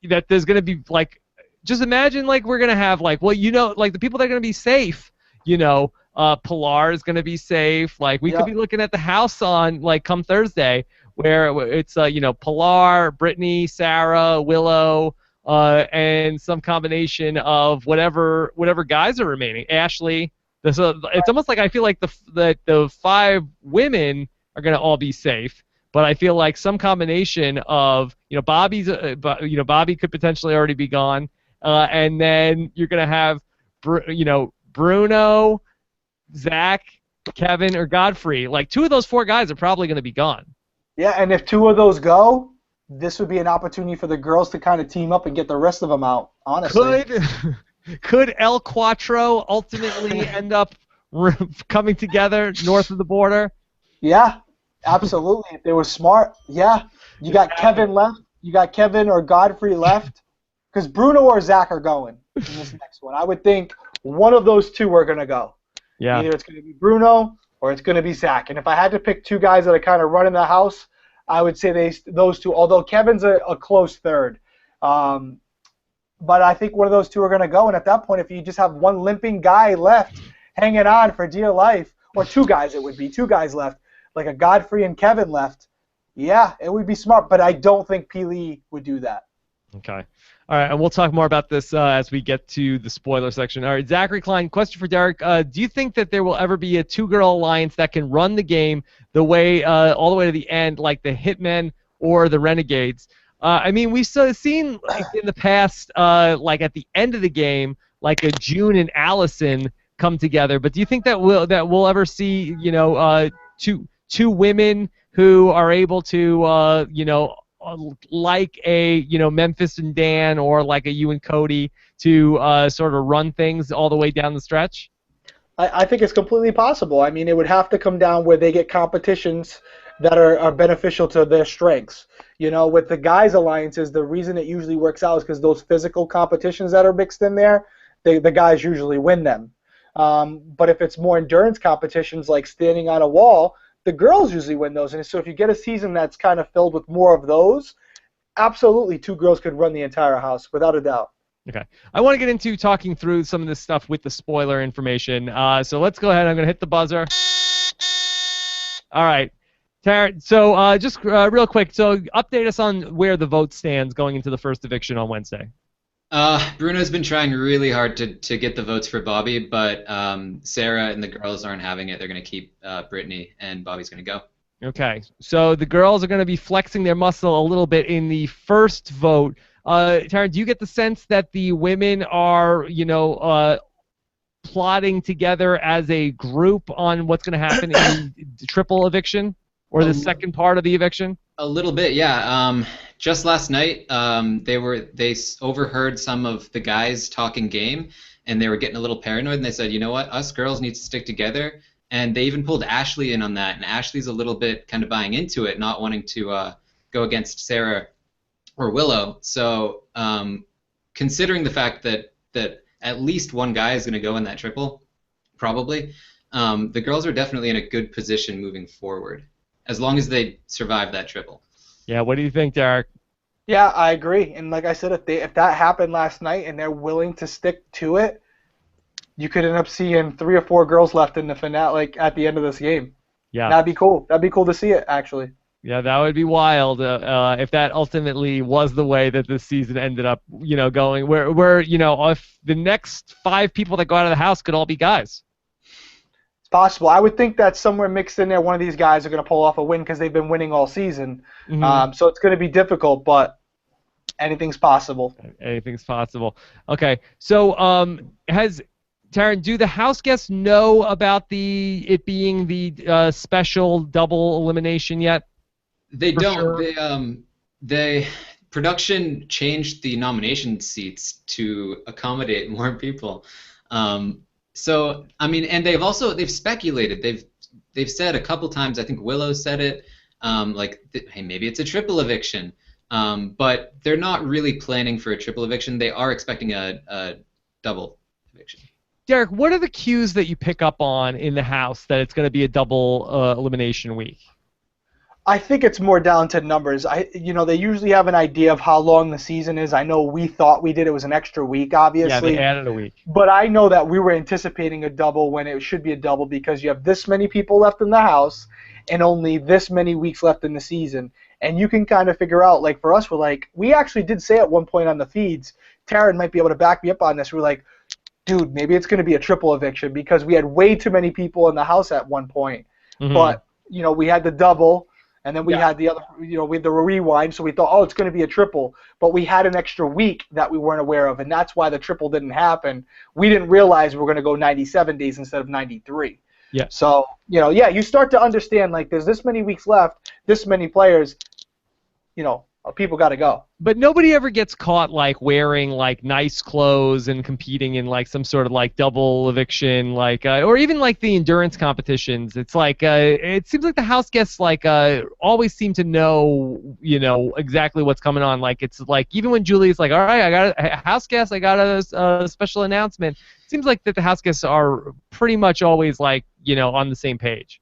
that there's going to be like. Just imagine we're going to have the people that are going to be safe, Pilar is going to be safe. We could be looking at the house on come Thursday where it's Pilar, Brittany, Sarah, Willow, and some combination of whatever guys are remaining. Ashley. So it's almost like I feel like the 5 women are going to all be safe, but I feel like some combination of Bobby could potentially already be gone. And then you're going to have, Bruno, Zach, Kevin, or Godfrey. 2 of those 4 guys are probably going to be gone. Yeah, and if 2 of those go, this would be an opportunity for the girls to kind of team up and get the rest of them out, honestly. Could El Cuatro ultimately end up coming together north of the border? Yeah, absolutely. If they were smart, yeah. You got Kevin left. You got Kevin or Godfrey left. Because Bruno or Zach are going in this next one. I would think one of those 2 are going to go. Yeah. Either it's going to be Bruno or it's going to be Zach. And if I had to pick 2 guys that are kind of running the house, I would say those 2, although Kevin's a close third. But I think one of those 2 are going to go. And at that point, if you just have one limping guy left hanging on for dear life, or two guys it would be, two guys left, like a Godfrey and Kevin left, yeah, it would be smart, but I don't think P. would do that. Okay. All right, and we'll talk more about this as we get to the spoiler section. All right, Zachary Klein, question for Derrick. Do you think that there will ever be a two-girl alliance that can run the game the way all the way to the end, like the Hitmen or the Renegades? I mean, we've seen like, in the past, like at the end of the game, like a June and Allison come together. But do you think that we'll ever see, two women who are able to, like a Memphis and Dan or like a you and Cody to sort of run things all the way down the stretch? I think it's completely possible. I mean, it would have to come down where they get competitions that are beneficial to their strengths. With the guys' alliances, the reason it usually works out is because those physical competitions that are mixed in there, the guys usually win them. But if it's more endurance competitions like standing on a wall, the girls usually win those. And so if you get a season that's kind of filled with more of those, absolutely two girls could run the entire house, without a doubt. Okay. I want to get into talking through some of this stuff with the spoiler information. So let's go ahead. I'm going to hit the buzzer. All right. Taryn, so just real quick, so update us on where the vote stands going into the first eviction on Wednesday. Bruno's been trying really hard to get the votes for Bobby, but Sarah and the girls aren't having it. They're going to keep Brittany, and Bobby's going to go. Okay, so the girls are going to be flexing their muscle a little bit in the first vote. Taryn, do you get the sense that the women are, plotting together as a group on what's going to happen in the triple eviction or the second part of the eviction? A little bit, yeah. Just last night, they overheard some of the guys talking game, and they were getting a little paranoid, and they said, you know what, us girls need to stick together, and they even pulled Ashley in on that, and Ashley's a little bit kind of buying into it, not wanting to go against Sarah or Willow. So considering the fact that at least one guy is going to go in that triple, probably, the girls are definitely in a good position moving forward, as long as they survive that triple. Yeah, what do you think, Derrick? Yeah, I agree. And like I said, if that happened last night and they're willing to stick to it, you could end up seeing 3 or 4 girls left in the finale, like at the end of this game. Yeah, that'd be cool. That'd be cool to see it, actually. Yeah, that would be wild if that ultimately was the way that this season ended up, going. Where if the next 5 people that go out of the house could all be guys. Possible. I would think that somewhere mixed in there, one of these guys are going to pull off a win because they've been winning all season. Mm-hmm. So it's going to be difficult, but anything's possible. Anything's possible. Okay. So Taryn, do the house guests know about it being the special double elimination yet? They don't. Sure. They production changed the nomination seats to accommodate more people. So I mean, and they've speculated. They've said a couple times. I think Willow said it. Hey, maybe it's a triple eviction. But they're not really planning for a triple eviction. They are expecting a double eviction. Derrick, what are the cues that you pick up on in the house that it's going to be a double elimination week? I think it's more down to numbers. They usually have an idea of how long the season is. I know we thought we did. It was an extra week, obviously. Yeah, they added a week. But I know that we were anticipating a double when it should be a double because you have this many people left in the house and only this many weeks left in the season. And you can kind of figure out, like for us, we actually did say at one point on the feeds, Taryn might be able to back me up on this. We're like, dude, maybe it's going to be a triple eviction because we had way too many people in the house at one point. Mm-hmm. But, we had the double. And then we had the other, we had the rewind, so we thought, it's going to be a triple. But we had an extra week that we weren't aware of, and that's why the triple didn't happen. We didn't realize we were going to go 97 days instead of 93. Yeah. So, you start to understand, like, there's this many weeks left, this many players, people got to go. But nobody ever gets caught, like, wearing, like, nice clothes and competing in, like, some sort of, like, double eviction, like, or even, like, the endurance competitions. It's like, it seems like the house guests, like, always seem to know, exactly what's coming on. Like, it's like, even when Julie's like, all right, I got a house guest, I got a special announcement. It seems like that the house guests are pretty much always, like, on the same page.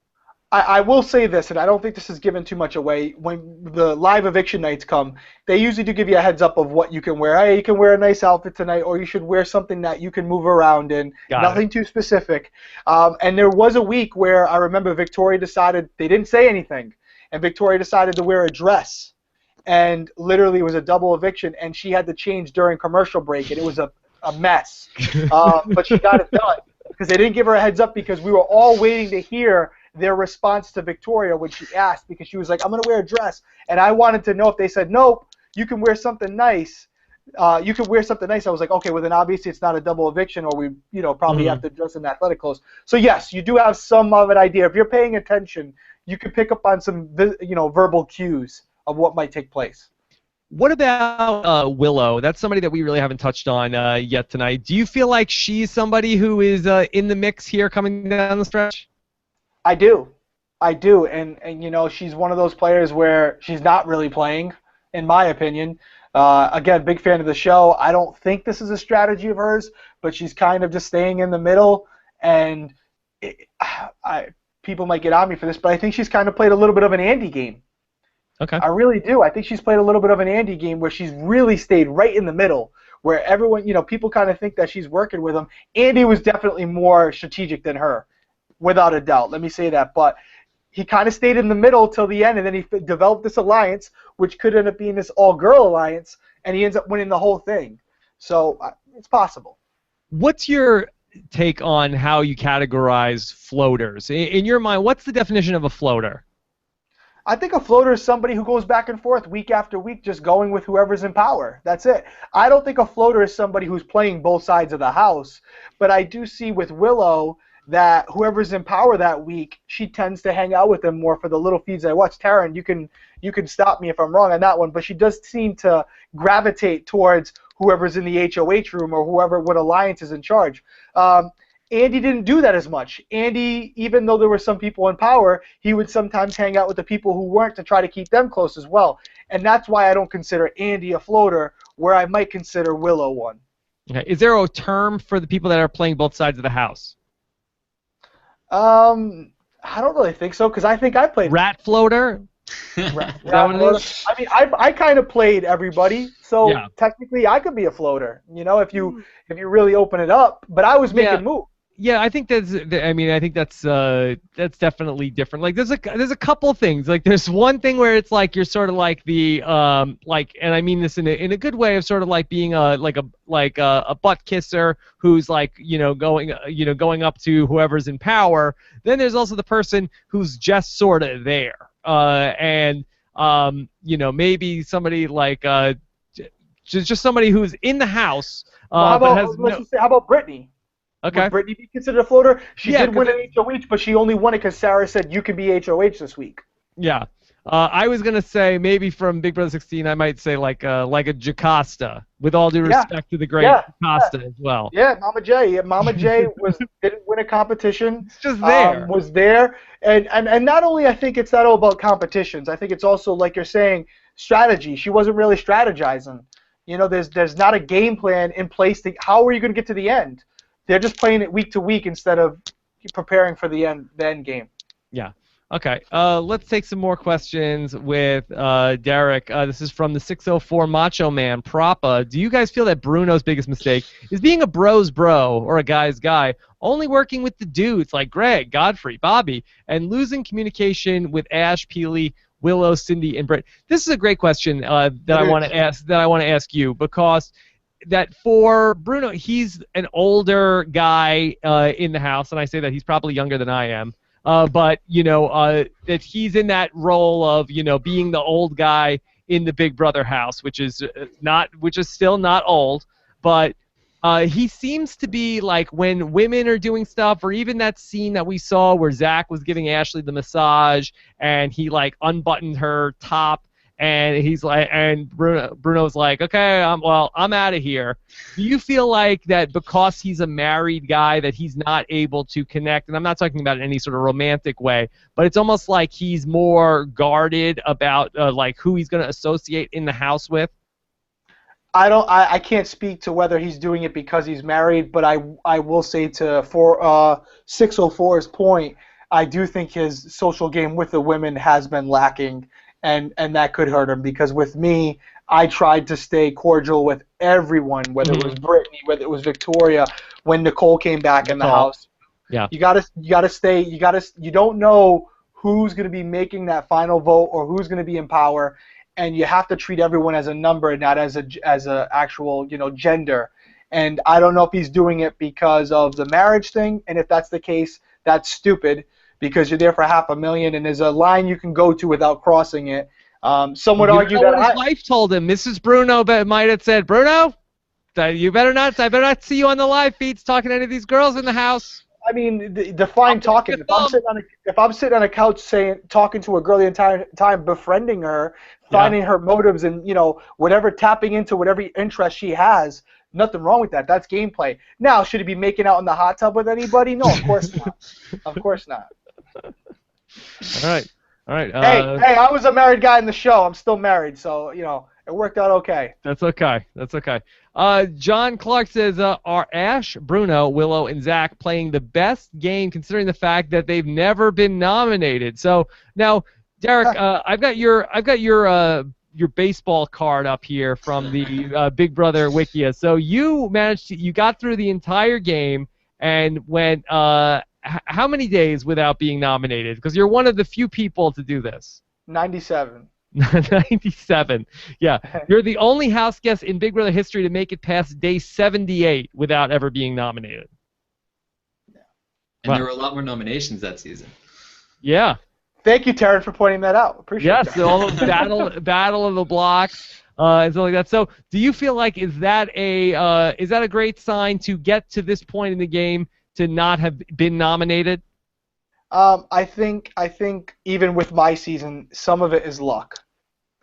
I will say this, and I don't think this is giving too much away. When the live eviction nights come, they usually do give you a heads up of what you can wear. Hey, you can wear a nice outfit tonight, or you should wear something that you can move around in. Nothing too specific. And there was a week where I remember Victoria decided, they didn't say anything, and Victoria decided to wear a dress. And literally it was a double eviction, and she had to change during commercial break, and it was a mess. But she got it done because they didn't give her a heads up, because we were all waiting to hear their response to Victoria when she asked, because she was like, I'm going to wear a dress. And I wanted to know if they said, nope, you can wear something nice. You can wear something nice. I was like, okay, well then obviously it's not a double eviction, or we probably have to dress in athletic clothes. So yes, you do have some of an idea. If you're paying attention, you can pick up on some verbal cues of what might take place. What about Willow? That's somebody that we really haven't touched on yet tonight. Do you feel like she's somebody who is in the mix here coming down the stretch? I do, and she's one of those players where she's not really playing, in my opinion. Again, big fan of the show. I don't think this is a strategy of hers, but she's kind of just staying in the middle, and people might get on me for this, but I think she's kind of played a little bit of an Andy game. Okay. I really do. I think she's played a little bit of an Andy game where she's really stayed right in the middle, where everyone, people kind of think that she's working with him. Andy was definitely more strategic than her, without a doubt. Let me say that. But he kind of stayed in the middle till the end, and then he developed this alliance, which could end up being this all-girl alliance, and he ends up winning the whole thing. So it's possible. What's your take on how you categorize floaters? In your mind, what's the definition of a floater? I think a floater is somebody who goes back and forth week after week, just going with whoever's in power. That's it. I don't think a floater is somebody who's playing both sides of the house, but I do see with Willow that whoever's in power that week, she tends to hang out with them more for the little feeds I watch. Taryn, you can stop me if I'm wrong on that one, but she does seem to gravitate towards whoever's in the HOH room or what alliance is in charge. Andy didn't do that as much. Andy, even though there were some people in power, he would sometimes hang out with the people who weren't to try to keep them close as well. And that's why I don't consider Andy a floater, where I might consider Willow one. Okay. Is there a term for the people that are playing both sides of the house? I don't really think so, because I think I played rat floater. Rat floater. I mean, I kind of played everybody, so yeah. Technically I could be a floater. If you really open it up. But I was making moves. Yeah, I think that's definitely different. Like there's a couple things. Like there's one thing where it's like you're sort of like the and I mean this in a good way of sort of like being a butt kisser who's like going up to whoever's in power. Then there's also the person who's just sort of there. And maybe somebody like just somebody who's in the house. How about Brittany? Okay. Would Brittany be considered a floater? She did win an HOH, but she only won it because Sarah said you can be HOH this week. Yeah. I was gonna say maybe from Big Brother 16 I might say like a Jocasta, with all due respect to the great Jocasta as well. Yeah, Mama J. Mama J didn't win a competition. It's just there. Was there, and not only I think it's not all about competitions. I think it's also, like you're saying, strategy. She wasn't really strategizing. There's not a game plan in place. How are you going to get to the end? They're just playing it week to week instead of preparing for the end game. Yeah. Okay. Let's take some more questions with Derrick. This is from the 604 Macho Man. Propa. Do you guys feel that Bruno's biggest mistake is being a bro's bro or a guy's guy, only working with the dudes like Greg, Godfrey, Bobby, and losing communication with Ash, Peely, Willow, Cindy, and Britt? This is a great question that I want to ask you, because that for Bruno, he's an older guy in the house, and I say that he's probably younger than I am. But that he's in that role of being the old guy in the Big Brother house, which is still not old, but he seems to be like when women are doing stuff, or even that scene that we saw where Zach was giving Ashley the massage and he like unbuttoned her top. And he's like, and Bruno's like, okay, I'm out of here. Do you feel like that because he's a married guy that he's not able to connect? And I'm not talking about it in any sort of romantic way, but it's almost like he's more guarded about like who he's going to associate in the house with. I can't speak to whether he's doing it because he's married, but I will say to 604's point, I do think his social game with the women has been lacking, and that could hurt him because with me, I tried to stay cordial with everyone, whether it was Brittany, whether it was Victoria, when Nicole came back in the house. Yeah. You gotta stay. You don't know who's gonna be making that final vote or who's gonna be in power, and you have to treat everyone as a number and not as a actual gender. And I don't know if he's doing it because of the marriage thing, and if that's the case, that's stupid because you're there for $500,000 and there's a line you can go to without crossing it. Some would argue that his wife told him. Mrs. Bruno might have said, Bruno, I better not see you on the live feeds talking to any of these girls in the house. I mean, define talking. If I'm sitting on a couch talking to a girl the entire time, befriending her, finding her motives, and whatever, tapping into whatever interest she has, nothing wrong with that. That's gameplay. Now, should he be making out in the hot tub with anybody? No, of course not. Of course not. All right. Hey, I was a married guy in the show. I'm still married, so it worked out okay. That's okay. John Clark says, are Ash, Bruno, Willow, and Zach playing the best game considering the fact that they've never been nominated? So now, Derrick, I've got your baseball card up here from the Big Brother Wikia. So you got through the entire game and went how many days without being nominated? Because you're one of the few people to do this. 97. 97. Yeah. You're the only house guest in Big Brother history to make it past day 78 without ever being nominated. And there were a lot more nominations that season. Yeah. Thank you, Taryn, for pointing that out. Appreciate that. Yes, all the battle of the blocks and stuff like that. So, do you feel like is that a great sign to get to this point in the game to not have been nominated? I think even with my season, some of it is luck.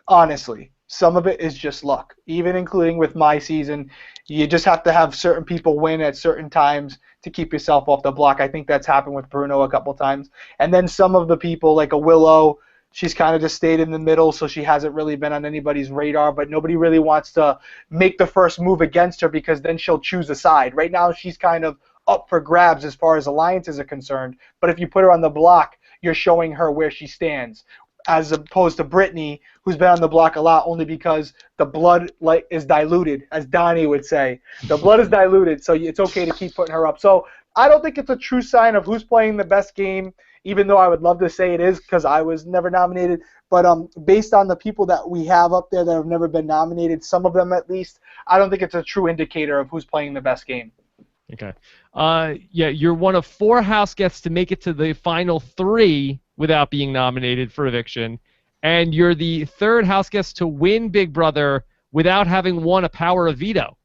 Honestly, some of it is just luck. Even including with my season, you just have to have certain people win at certain times to keep yourself off the block. I think that's happened with Bruno a couple times. And then some of the people, like a Willow, she's kind of just stayed in the middle, so she hasn't really been on anybody's radar, but nobody really wants to make the first move against her because then she'll choose a side. Right now, she's kind of up for grabs as far as alliances are concerned, but if you put her on the block, you're showing her where she stands, as opposed to Brittany, who's been on the block a lot only because the blood is diluted, as Donnie would say. The blood is diluted, so it's okay to keep putting her up. So I don't think it's a true sign of who's playing the best game, even though I would love to say it is because I was never nominated. But based on the people that we have up there that have never been nominated, some of them at least, I don't think it's a true indicator of who's playing the best game. Okay. Yeah, you're one of 4 house guests to make it to the final 3 without being nominated for eviction, and you're the 3rd house guest to win Big Brother without having won a power of veto.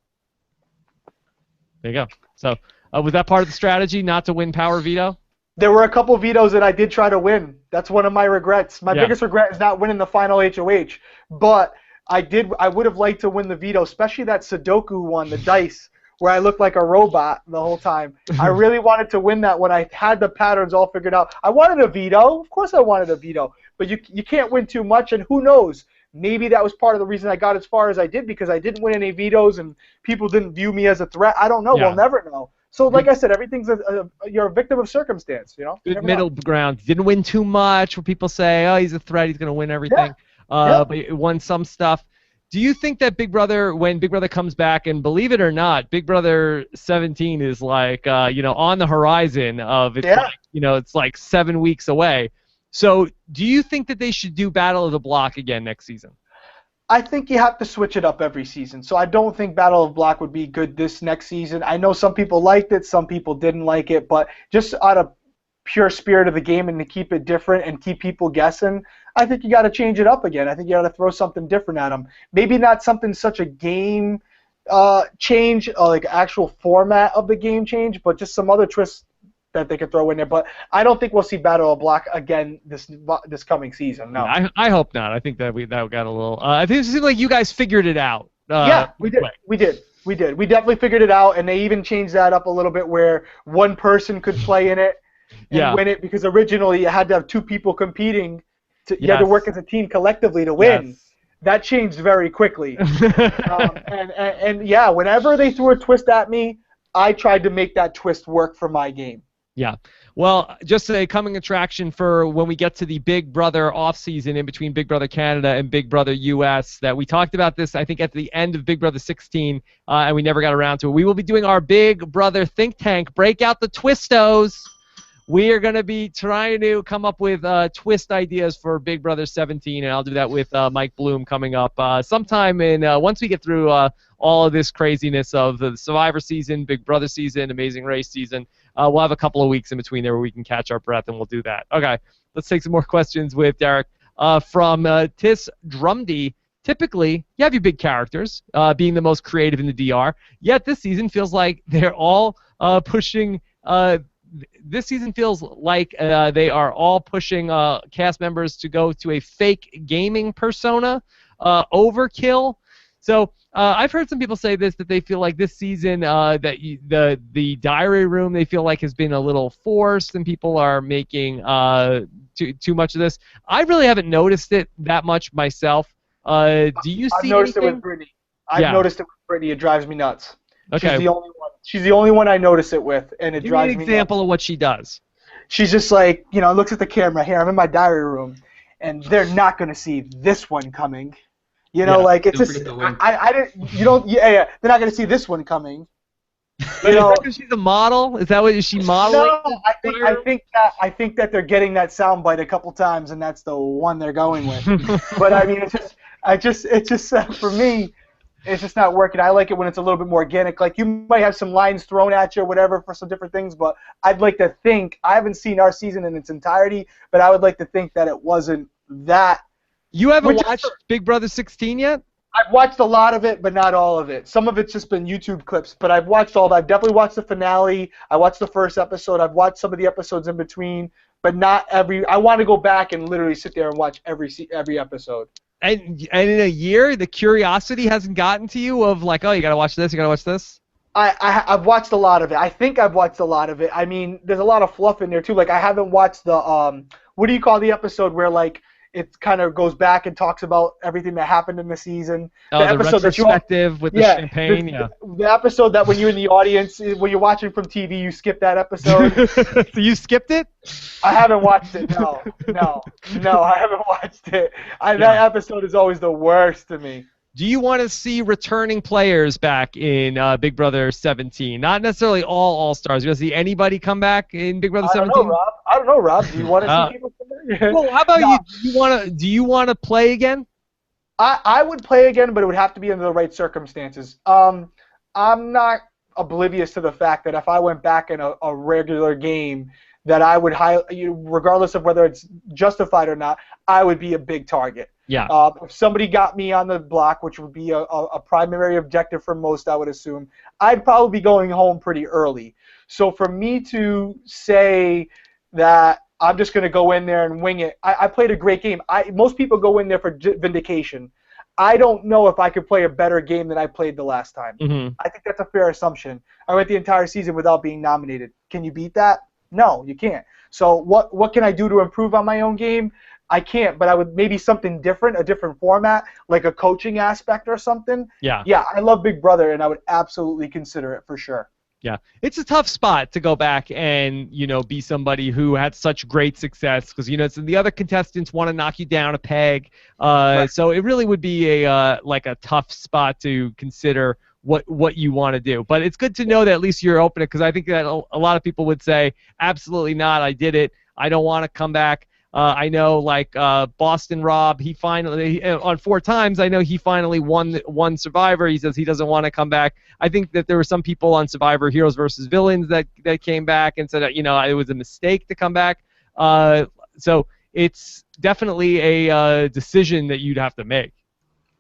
There you go. So, was that part of the strategy, not to win power veto? There were a couple vetoes that I did try to win. That's one of my regrets. My biggest regret is not winning the final HOH, but I would have liked to win the veto, especially that Sudoku one, the dice, where I looked like a robot the whole time. I really wanted to win that when I had the patterns all figured out. I wanted a veto. Of course I wanted a veto. But you can't win too much, and who knows? Maybe that was part of the reason I got as far as I did because I didn't win any vetoes and people didn't view me as a threat. I don't know. Yeah. We'll never know. So like I said, everything's you're a victim of circumstance. Good middle ground. Didn't win too much where people say, oh, he's a threat. He's going to win everything. But he won some stuff. Do you think that Big Brother, when Big Brother comes back, and believe it or not, Big Brother 17 is like, on the horizon of, it's like 7 weeks away. So do you think that they should do Battle of the Block again next season? I think you have to switch it up every season. So I don't think Battle of Block would be good this next season. I know some people liked it, some people didn't like it, but just out of pure spirit of the game and to keep it different and keep people guessing, I think you got to change it up again. I think you got to throw something different at them. Maybe not something such a game change, like actual format of the game change, but just some other twists that they could throw in there. But I don't think we'll see Battle of Block again this coming season. No. I hope not. I think that got a little. I think it seems like you guys figured it out. Yeah, we did. We definitely figured it out, and they even changed that up a little bit where one person could play in it and win it, because originally you had to have 2 people competing. You had to work as a team collectively to win. Yes. That changed very quickly. and yeah, whenever they threw a twist at me, I tried to make that twist work for my game. Yeah. Well, just a coming attraction for when we get to the Big Brother off-season in between Big Brother Canada and Big Brother US, that we talked about this, I think, at the end of Big Brother 16, and we never got around to it. We will be doing our Big Brother think tank, break out the twistos. We are going to be trying to come up with twist ideas for Big Brother 17, and I'll do that with Mike Bloom coming up sometime in once we get through all of this craziness of the Survivor season, Big Brother season, Amazing Race season. We'll have a couple of weeks in between there where we can catch our breath, and we'll do that. Okay, let's take some more questions with Derrick. From Tis Drumdy. Typically, you have your big characters, being the most creative in the DR, yet this season feels like they're all pushing... This season feels like they are all pushing cast members to go to a fake gaming persona, overkill. So I've heard some people say this, that they feel like this season the diary room they feel like has been a little forced and people are making too much of this. I really haven't noticed it that much myself. Do you see I've noticed anything? it with Brittany. I've noticed it with Brittany. It drives me nuts. Okay. She's the only one. She's the only one I notice it with, and it Give drives me me an example nuts. of what she does. She's just like, looks at the camera. Here, I'm in my diary room, and they're not going to see this one coming. Like it's Don't just, forget the wink. I didn't, you don't, yeah, they're not going to see this one coming. But is that 'cause she's a model? Is that what is she modeling? No, I think that they're getting that soundbite a couple times, and that's the one they're going with. But I mean, it's just for me, it's just not working. I like it when it's a little bit more organic. Like you might have some lines thrown at you or whatever for some different things, but I'd like to think, I haven't seen our season in its entirety, but I would like to think that it wasn't that. You haven't watched Big Brother 16 yet? I've watched a lot of it, but not all of it. Some of it's just been YouTube clips, but I've watched all of it. I've definitely watched the finale. I watched the first episode. I've watched some of the episodes in between, but not every. I want to go back and literally sit there and watch every episode. And in a year, the curiosity hasn't gotten to you of like, oh, you gotta watch this, you gotta watch this? I've watched a lot of it. I think I've watched a lot of it. I mean, there's a lot of fluff in there too. Like I haven't watched the what do you call the episode where like it kind of goes back and talks about everything that happened in the season. Oh, the retrospective with the champagne, The episode that when you're in the audience, when you're watching from TV, you skip that episode. So you skipped it? I haven't watched it. No, I haven't watched it. That episode is always the worst to me. Do you want to see returning players back in Big Brother 17? Not necessarily all-stars. You want to see anybody come back in Big Brother 17? I don't know, Rob. Do you want to see people come back? Well, how about you? Do you want to play again? I would play again, but it would have to be under the right circumstances. I'm not oblivious to the fact that if I went back in a regular game, that I would, regardless of whether it's justified or not, I would be a big target. Yeah. If somebody got me on the block, which would be a primary objective for most, I would assume, I'd probably be going home pretty early. So for me to say that I'm just going to go in there and wing it, I played a great game. Most people go in there for vindication. I don't know if I could play a better game than I played the last time. Mm-hmm. I think that's a fair assumption. I went the entire season without being nominated. Can you beat that? No, you can't. So what can I do to improve on my own game? I can't, but I would maybe something different, a different format, like a coaching aspect or something. Yeah. Yeah, I love Big Brother, and I would absolutely consider it for sure. Yeah, it's a tough spot to go back and be somebody who had such great success because so the other contestants want to knock you down a peg. Right. So it really would be a tough spot to consider what you want to do. But it's good to know that at least you're open because I think that a lot of people would say absolutely not. I did it. I don't want to come back. I know, Boston Rob, he finally, on 4 times, I know he finally won Survivor. He says he doesn't want to come back. I think that there were some people on Survivor Heroes versus Villains that came back and said, it was a mistake to come back. So it's definitely a decision that you'd have to make.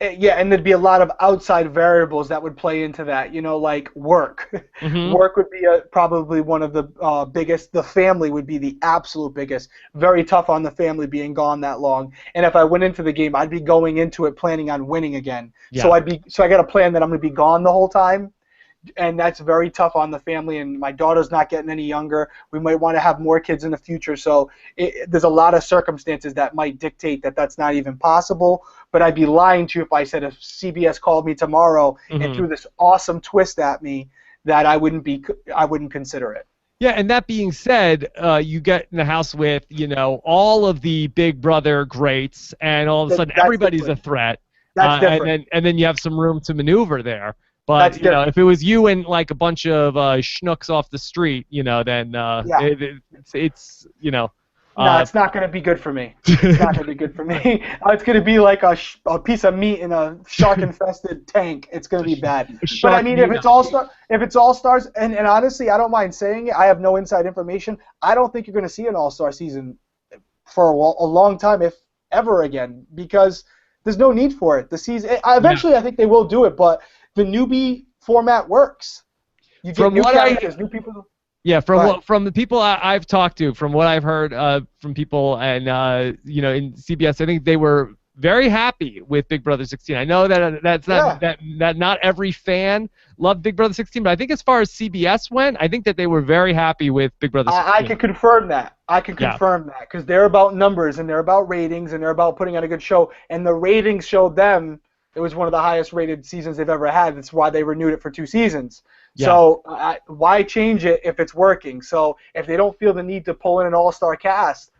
Yeah, and there'd be a lot of outside variables that would play into that, like work. Mm-hmm. Work would be probably one of the biggest. The family would be the absolute biggest. Very tough on the family being gone that long. And if I went into the game, I'd be going into it planning on winning again. Yeah. So I got a plan that I'm going to be gone the whole time. And that's very tough on the family, and my daughter's not getting any younger. We might want to have more kids in the future, so there's a lot of circumstances that might dictate that that's not even possible, but I'd be lying to you if I said if CBS called me tomorrow and threw this awesome twist at me that I wouldn't consider it. Yeah, and that being said, you get in the house with, all of the Big Brother greats, and all of a sudden That's everybody's different. a threat. That's different. And then you have some room to maneuver there. But That's different. if it was you and like a bunch of schnooks off the street, then Yeah. it's No, it's not going to be good for me. It's not going to be good for me. It's going to be like a piece of meat in a shark-infested tank. It's going to be bad. But I mean, if it's all stars, and honestly, I don't mind saying it. I have no inside information. I don't think you're going to see an all-star season for a long time, if ever again, because there's no need for it. The season eventually, I think they will do it, but the newbie format works. You get new characters, new people. Yeah, from the people I've talked to, from what I've heard from people, and in CBS, I think they were very happy with Big Brother 16. I know that not every fan loved Big Brother 16, but I think as far as CBS went, I think that they were very happy with Big Brother 16. I can confirm that. Because they're about numbers and they're about ratings and they're about putting on a good show. And the ratings showed them it was one of the highest rated seasons they've ever had. That's why they renewed it for 2 seasons. Yeah. So why change it if it's working? So if they don't feel the need to pull in an all-star cast,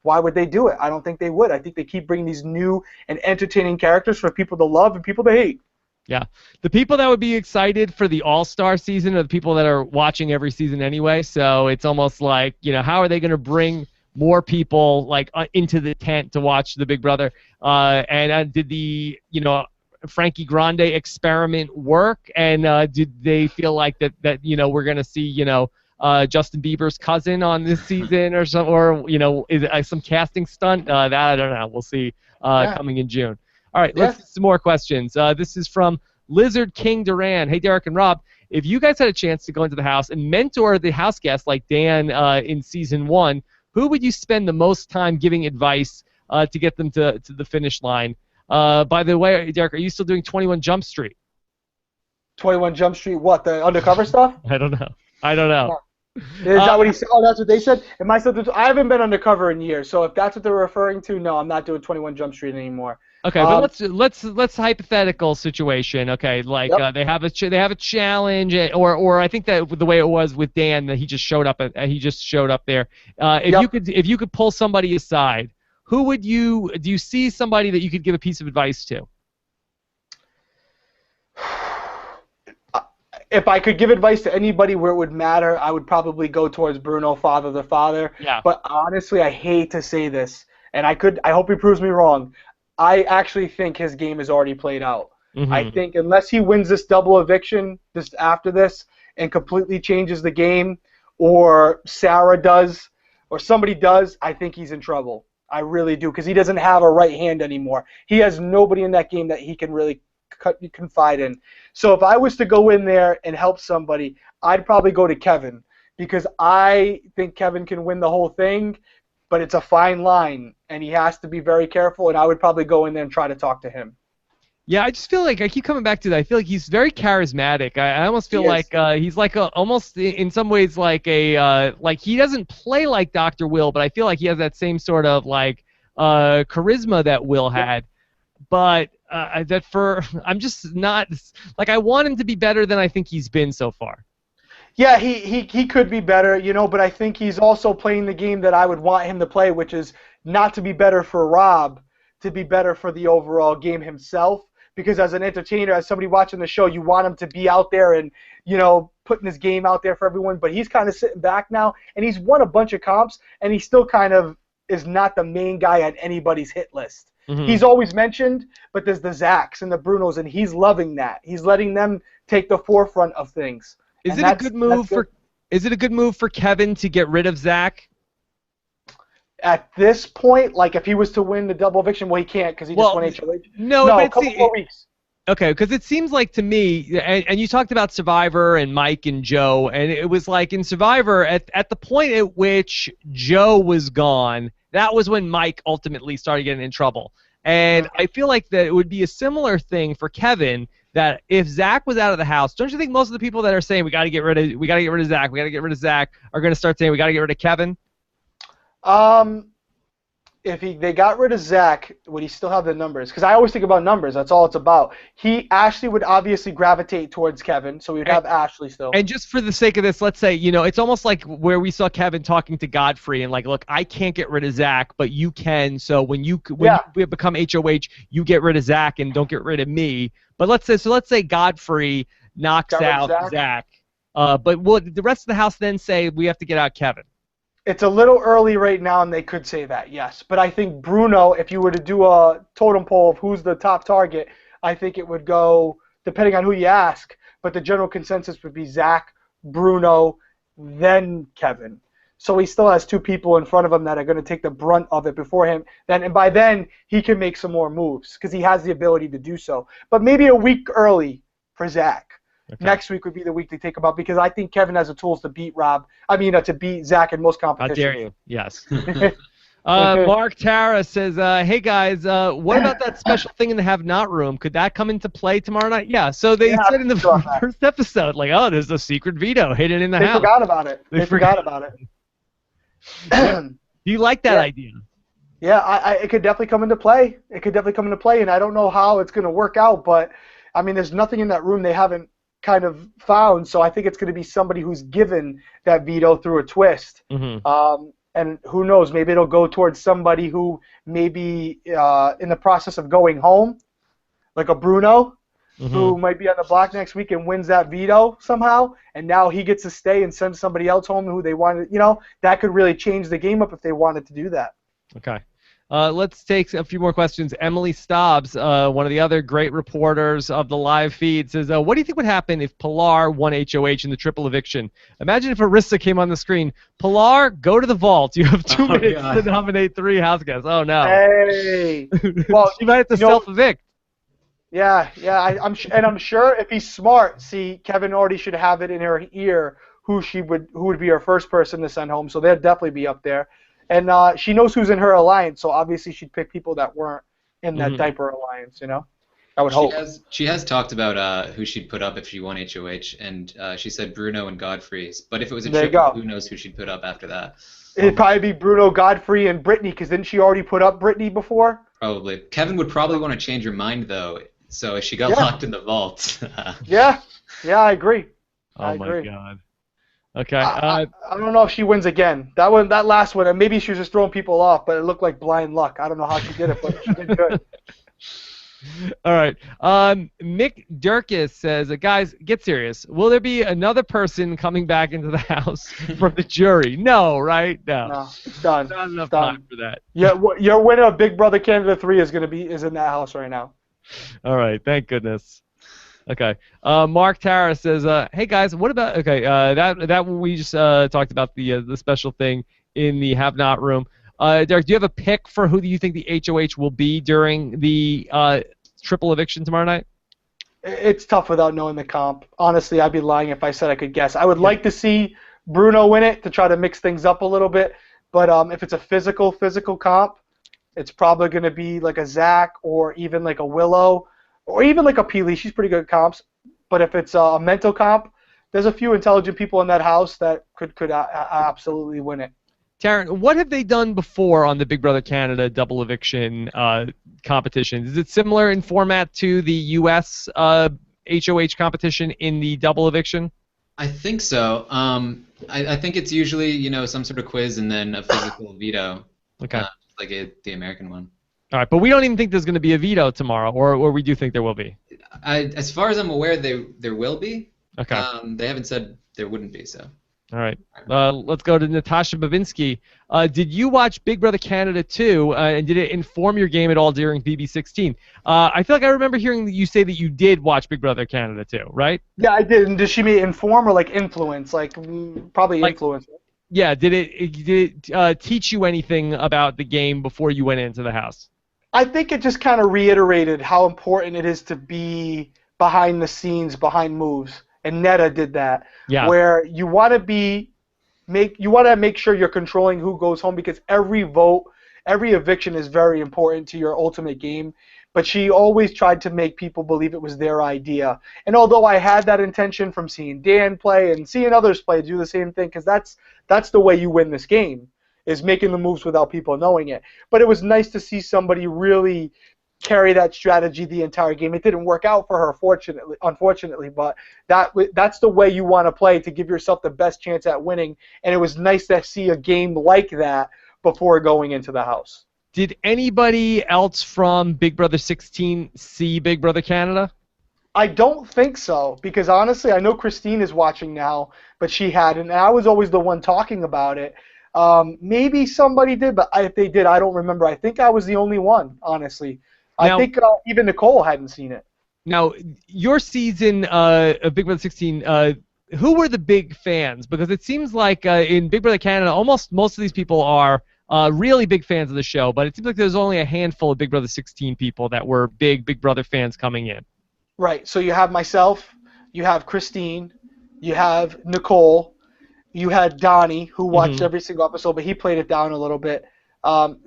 why would they do it? I don't think they would. I think they keep bringing these new and entertaining characters for people to love and people to hate. Yeah. The people that would be excited for the all-star season are the people that are watching every season anyway. So it's almost like, how are they going to bring more people like into the tent to watch the Big Brother? And did the, Frankie Grande experiment work? And did they feel like that we're going to see, Justin Bieber's cousin on this season or some, or, is it some casting stunt? That I don't know. We'll see coming in June. All right, let's get some more questions. This is from Lizard King Duran. Hey, Derek and Rob, if you guys had a chance to go into the house and mentor the house guests like Dan in season 1, who would you spend the most time giving advice to get them to the finish line? By the way, Derek, are you still doing 21 Jump Street? 21 Jump Street, what, the undercover stuff? I don't know. Is that what he said? Oh, that's what they said? Am I still doing? I haven't been undercover in years, so if that's what they're referring to, no, I'm not doing 21 Jump Street anymore. Okay, but let's hypothetical situation. Okay, like they have a challenge, or I think that the way it was with Dan, that he just showed up there. If you could pull somebody aside, who do you see somebody that you could give a piece of advice to? If I could give advice to anybody where it would matter, I would probably go towards Bruno, Father the Father. Yeah. But honestly, I hate to say this, and I hope he proves me wrong. I actually think his game is already played out. Mm-hmm. I think unless he wins this double eviction after this and completely changes the game, or Sarah does, or somebody does, I think he's in trouble. I really do, because he doesn't have a right hand anymore. He has nobody in that game that he can really confide in. So if I was to go in there and help somebody, I'd probably go to Kevin, because I think Kevin can win the whole thing, but it's a fine line, and he has to be very careful, and I would probably go in there and try to talk to him. Yeah, I just feel like I keep coming back to that. I feel like he's very charismatic. I almost feel like he's like almost in some ways like like he doesn't play like Dr. Will, but I feel like he has that same sort of like charisma that Will had. But I'm just not like, I want him to be better than I think he's been so far. Yeah, he could be better, but I think he's also playing the game that I would want him to play, which is not to be better for Rob, to be better for the overall game himself. Because as an entertainer, as somebody watching the show, you want him to be out there and, putting his game out there for everyone. But he's kind of sitting back now, and he's won a bunch of comps, and he still kind of is not the main guy on anybody's hit list. Mm-hmm. He's always mentioned, but there's the Zachs and the Brunos, and he's loving that. He's letting them take the forefront of things. Is it a good move for Kevin to get rid of Zach? At this point, like if he was to win the double eviction, well, he can't because he just won HOH. No, a couple more weeks. Okay, because it seems like to me, and you talked about Survivor and Mike and Joe, and it was like in Survivor, at the point at which Joe was gone, that was when Mike ultimately started getting in trouble. And I feel like that it would be a similar thing for Kevin, that if Zach was out of the house, don't you think most of the people that are saying we got to get rid of Zach, are going to start saying we got to get rid of Kevin? if they got rid of Zach, would he still have the numbers? Because I always think about numbers. That's all it's about. Ashley would obviously gravitate towards Kevin, so we would have Ashley still. And just for the sake of this, let's say, it's almost like where we saw Kevin talking to Godfrey and like, look, I can't get rid of Zach, but you can. So when you become HOH, you get rid of Zach and don't get rid of me. But let's say Godfrey knocks out Zach. But the rest of the house then say we have to get out Kevin? It's a little early right now, and they could say that, yes. But I think Bruno, if you were to do a totem pole of who's the top target, I think it would go, depending on who you ask, but the general consensus would be Zach, Bruno, then Kevin. So he still has two people in front of him that are going to take the brunt of it before him. And by then, he can make some more moves because he has the ability to do so. But maybe a week early for Zach. Okay. Next week would be the week to take him out because I think Kevin has the tools to beat to beat Zach in most competitions. How dare you? Yes. Mark Tara says, hey guys, what about that special thing in the have not room? Could that come into play tomorrow night? Yeah, so they said in the first episode, like, oh, there's a secret veto hidden in the house. They forgot about it. They forgot about it. Do you like that idea? Yeah, it could definitely come into play. It could definitely come into play, and I don't know how it's going to work out, but, I mean, there's nothing in that room they haven't kind of found, so I think it's going to be somebody who's given that veto through a twist. Mm-hmm. And who knows, maybe it'll go towards somebody who may be in the process of going home, like a Bruno, who might be on the block next week and wins that veto somehow, and now he gets to stay and send somebody else home who they wanted. That could really change the game up if they wanted to do that. Okay. Let's take a few more questions. Emily Stobbs, one of the other great reporters of the live feed, says, what do you think would happen if Pilar won HOH in the triple eviction? Imagine if Arissa came on the screen. Pilar, go to the vault. You have 2 minutes to nominate 3 house guests. Oh, no. Hey. Well, she might have to self-evict. Yeah. I'm sure if he's smart, Kevin already should have it in her ear who would be her first person to send home, so they'll definitely be up there. And she knows who's in her alliance, so obviously she'd pick people that weren't in that diaper alliance, I would hope. She has talked about who she'd put up if she won HOH, and she said Bruno and Godfrey. But if it was a triple, who knows who she'd put up after that? It'd probably be Bruno, Godfrey, and Brittany, because didn't she already put up Brittany before? Probably. Kevin would probably want to change her mind, though, so if she got locked in the vault. Yeah, I agree. Oh, my God. Okay. I don't know if she wins again. That last one, and maybe she was just throwing people off, but it looked like blind luck. I don't know how she did it, but she did good. All right. Mick Durkis says, guys, get serious. Will there be another person coming back into the house from the jury? No, right? No, it's done. Not enough time for that. Yeah, your winner of Big Brother Canada 3 is in that house right now. All right. Thank goodness. Okay. Mark Tara says, hey guys, what about that we just talked about the special thing in the have not room. Derek, do you have a pick for who do you think the HOH will be during the triple eviction tomorrow night? It's tough without knowing the comp. Honestly, I'd be lying if I said I could guess. I would like to see Bruno win it to try to mix things up a little bit, but if it's a physical comp, it's probably going to be like a Zach or even like a Willow. Or even like a Peely, she's pretty good at comps. But if it's a mental comp, there's a few intelligent people in that house that could absolutely win it. Taryn, what have they done before on the Big Brother Canada double eviction competition? Is it similar in format to the U.S. HOH competition in the double eviction? I think so. I think it's usually some sort of quiz and then a physical veto. Okay. Like the American one. All right, but we don't even think there's going to be a veto tomorrow, or we do think there will be. As far as I'm aware, there will be. Okay. They haven't said there wouldn't be, so. All right. Let's go to Natasha Bavinsky. Did you watch Big Brother Canada 2, and did it inform your game at all during BB16? I feel like I remember hearing you say that you did watch Big Brother Canada 2, right? Yeah, I did. And did she mean inform or like influence? Probably influence. Yeah. Did it teach you anything about the game before you went into the house? I think it just kind of reiterated how important it is to be behind the scenes, behind moves, and Netta did that. Yeah. Where you want to make sure you're controlling who goes home because every vote, every eviction is very important to your ultimate game. But she always tried to make people believe it was their idea. And although I had that intention from seeing Dan play and seeing others play, do the same thing because that's the way you win this game. is making the moves without people knowing it. But it was nice to see somebody really carry that strategy the entire game. It didn't work out for her, unfortunately, but that's the way you want to play to give yourself the best chance at winning. And it was nice to see a game like that before going into the house. Did anybody else from Big Brother 16 see Big Brother Canada? I don't think so, because honestly, I know Christine is watching now, but she hadn't, and I was always the one talking about it. Maybe somebody did, but if they did, I don't remember. I think I was the only one, honestly. I think even Nicole hadn't seen it. Now, your season of Big Brother 16, who were the big fans? Because it seems like in Big Brother Canada, almost most of these people are really big fans of the show, but it seems like there's only a handful of Big Brother 16 people that were Big Brother fans coming in. Right. So you have myself, you have Christine, you have Nicole, you had Donnie, who watched every single episode, but he played it down a little bit.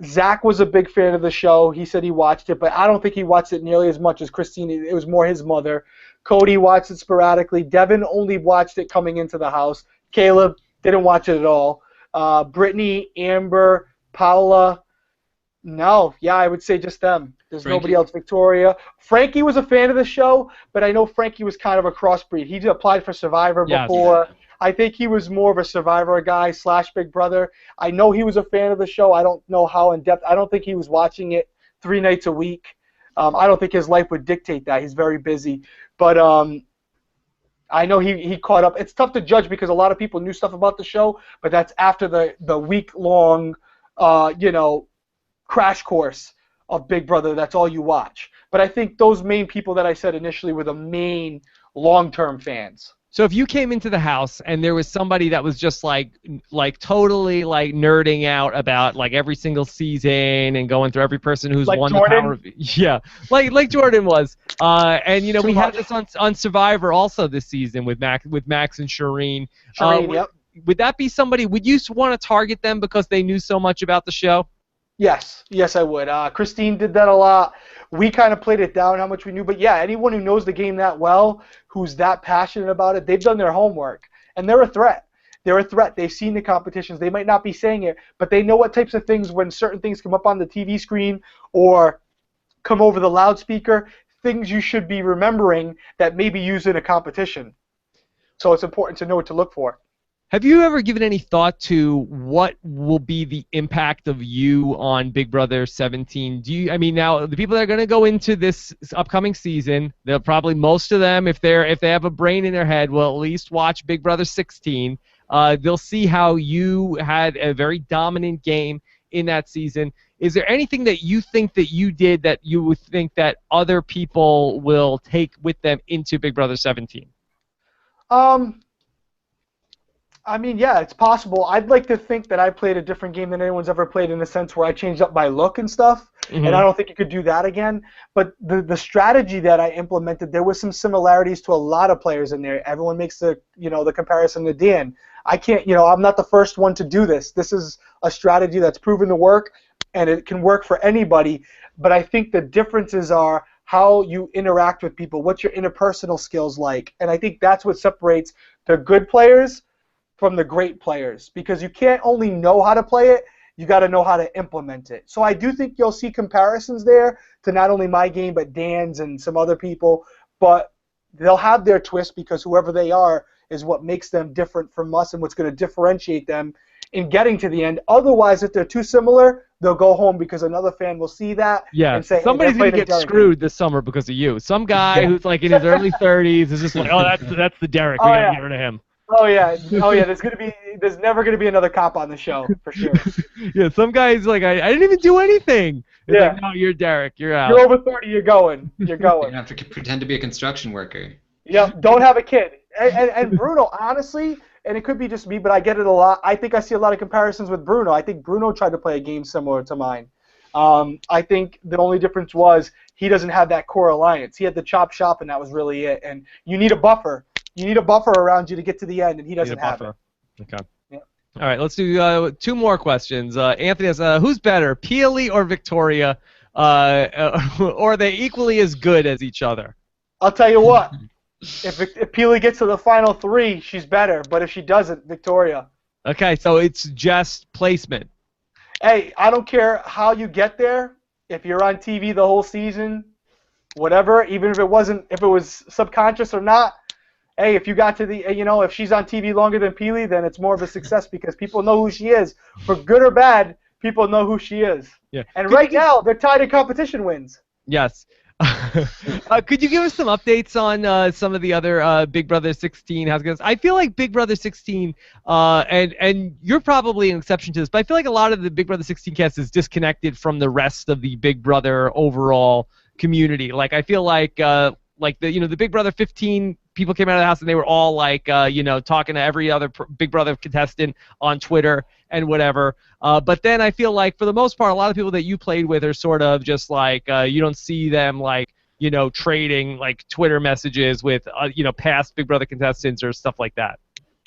Zach was a big fan of the show. He said he watched it, but I don't think he watched it nearly as much as Christine. It was more his mother. Cody watched it sporadically. Devin only watched it coming into the house. Caleb didn't watch it at all. Brittany, Amber, Paula, no. Yeah, I would say just them. There's nobody else. Victoria. Frankie was a fan of the show, but I know Frankie was kind of a crossbreed. He applied for Survivor before. I think he was more of a Survivor guy / Big Brother. I know he was a fan of the show. I don't know how in depth. I don't think he was watching it 3 nights a week. I don't think his life would dictate that. He's very busy. But I know he caught up. It's tough to judge because a lot of people knew stuff about the show, but that's after the week-long, crash course of Big Brother. That's all you watch. But I think those main people that I said initially were the main long-term fans. So if you came into the house and there was somebody that was just like totally like nerding out about like every single season and going through every person who's won the power of, like Jordan was, and we had this on Survivor also this season with Max and Shireen. Would that be somebody? Would you want to target them because they knew so much about the show? Yes, I would. Christine did that a lot. We kind of played it down how much we knew. But, yeah, anyone who knows the game that well, who's that passionate about it, they've done their homework. And they're a threat. They're a threat. They've seen the competitions. They might not be saying it, but they know what types of things, when certain things come up on the TV screen or come over the loudspeaker, things you should be remembering that may be used in a competition. So it's important to know what to look for. Have you ever given any thought to what will be the impact of you on Big Brother 17? Now the people that are going to go into this upcoming season, they'll probably, most of them, if they have a brain in their head, will at least watch Big Brother 16. They'll see how you had a very dominant game in that season. Is there anything that you think that you did that you would think that other people will take with them into Big Brother 17? Yeah, it's possible. I'd like to think that I played a different game than anyone's ever played in the sense where I changed up my look and stuff, and I don't think you could do that again. But the strategy that I implemented, there was some similarities to a lot of players in there. Everyone makes the comparison to Dan. I can't, I'm not the first one to do this. This is a strategy that's proven to work, and it can work for anybody. But I think the differences are how you interact with people, what's your interpersonal skills like, and I think that's what separates the good players from the great players, because you can't only know how to play it, you got to know how to implement it. So I do think you'll see comparisons there to not only my game but Dan's and some other people, but they'll have their twist because whoever they are is what makes them different from us and what's going to differentiate them in getting to the end. Otherwise, if they're too similar, they'll go home because another fan will see that and say, somebody's going to get screwed this summer because of you. Some guy who's like in his early 30s is just like, oh, that's the Derrick. We got to get rid of him. Oh yeah. There's never gonna be another cop on the show for sure. Yeah, some guy's like, I didn't even do anything. It's like, no, you're Derrick. You're out. You're over 30. You're going. You have to pretend to be a construction worker. Yeah. Don't have a kid. And Bruno, honestly, and it could be just me, but I get it a lot. I think I see a lot of comparisons with Bruno. I think Bruno tried to play a game similar to mine. I think the only difference was he doesn't have that core alliance. He had the chop shop, and that was really it. And you need a buffer. You need a buffer around you to get to the end, and he doesn't have it. Okay. Yeah. All right, let's do 2 more questions. Anthony asks, who's better, Peely or Victoria, or are they equally as good as each other? I'll tell you what. If Peely gets to the final 3, she's better. But if she doesn't, Victoria. Okay, so it's just placement. Hey, I don't care how you get there. If you're on TV the whole season, whatever, even if it was subconscious or not. Hey, if you got to the, if she's on TV longer than Peely, then it's more of a success because people know who she is. For good or bad, people know who she is. Yeah. And right now, they're tied in competition wins. Yes. Could you give us some updates on some of the other Big Brother 16 house guests? I feel like Big Brother 16, and you're probably an exception to this, but I feel like a lot of the Big Brother 16 cast is disconnected from the rest of the Big Brother overall community. Like I feel like the Big Brother 15 people came out of the house and they were all like talking to every other Big Brother contestant on Twitter and whatever. But then I feel like for the most part, a lot of people that you played with are sort of just like you don't see them like trading like Twitter messages with past Big Brother contestants or stuff like that.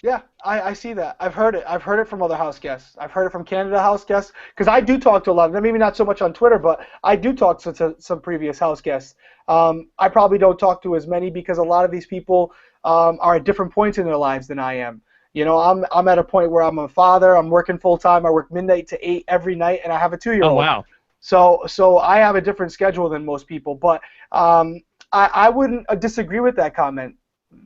Yeah, I see that. I've heard it. I've heard it from other house guests. I've heard it from Canada house guests because I do talk to a lot of them. Maybe not so much on Twitter, but I do talk to some previous house guests. I probably don't talk to as many because a lot of these people are at different points in their lives than I am. I'm at a point where I'm a father. I'm working full time. I work midnight to 8 every night, and I have a 2-year-old. Oh wow. So I have a different schedule than most people, but I wouldn't disagree with that comment.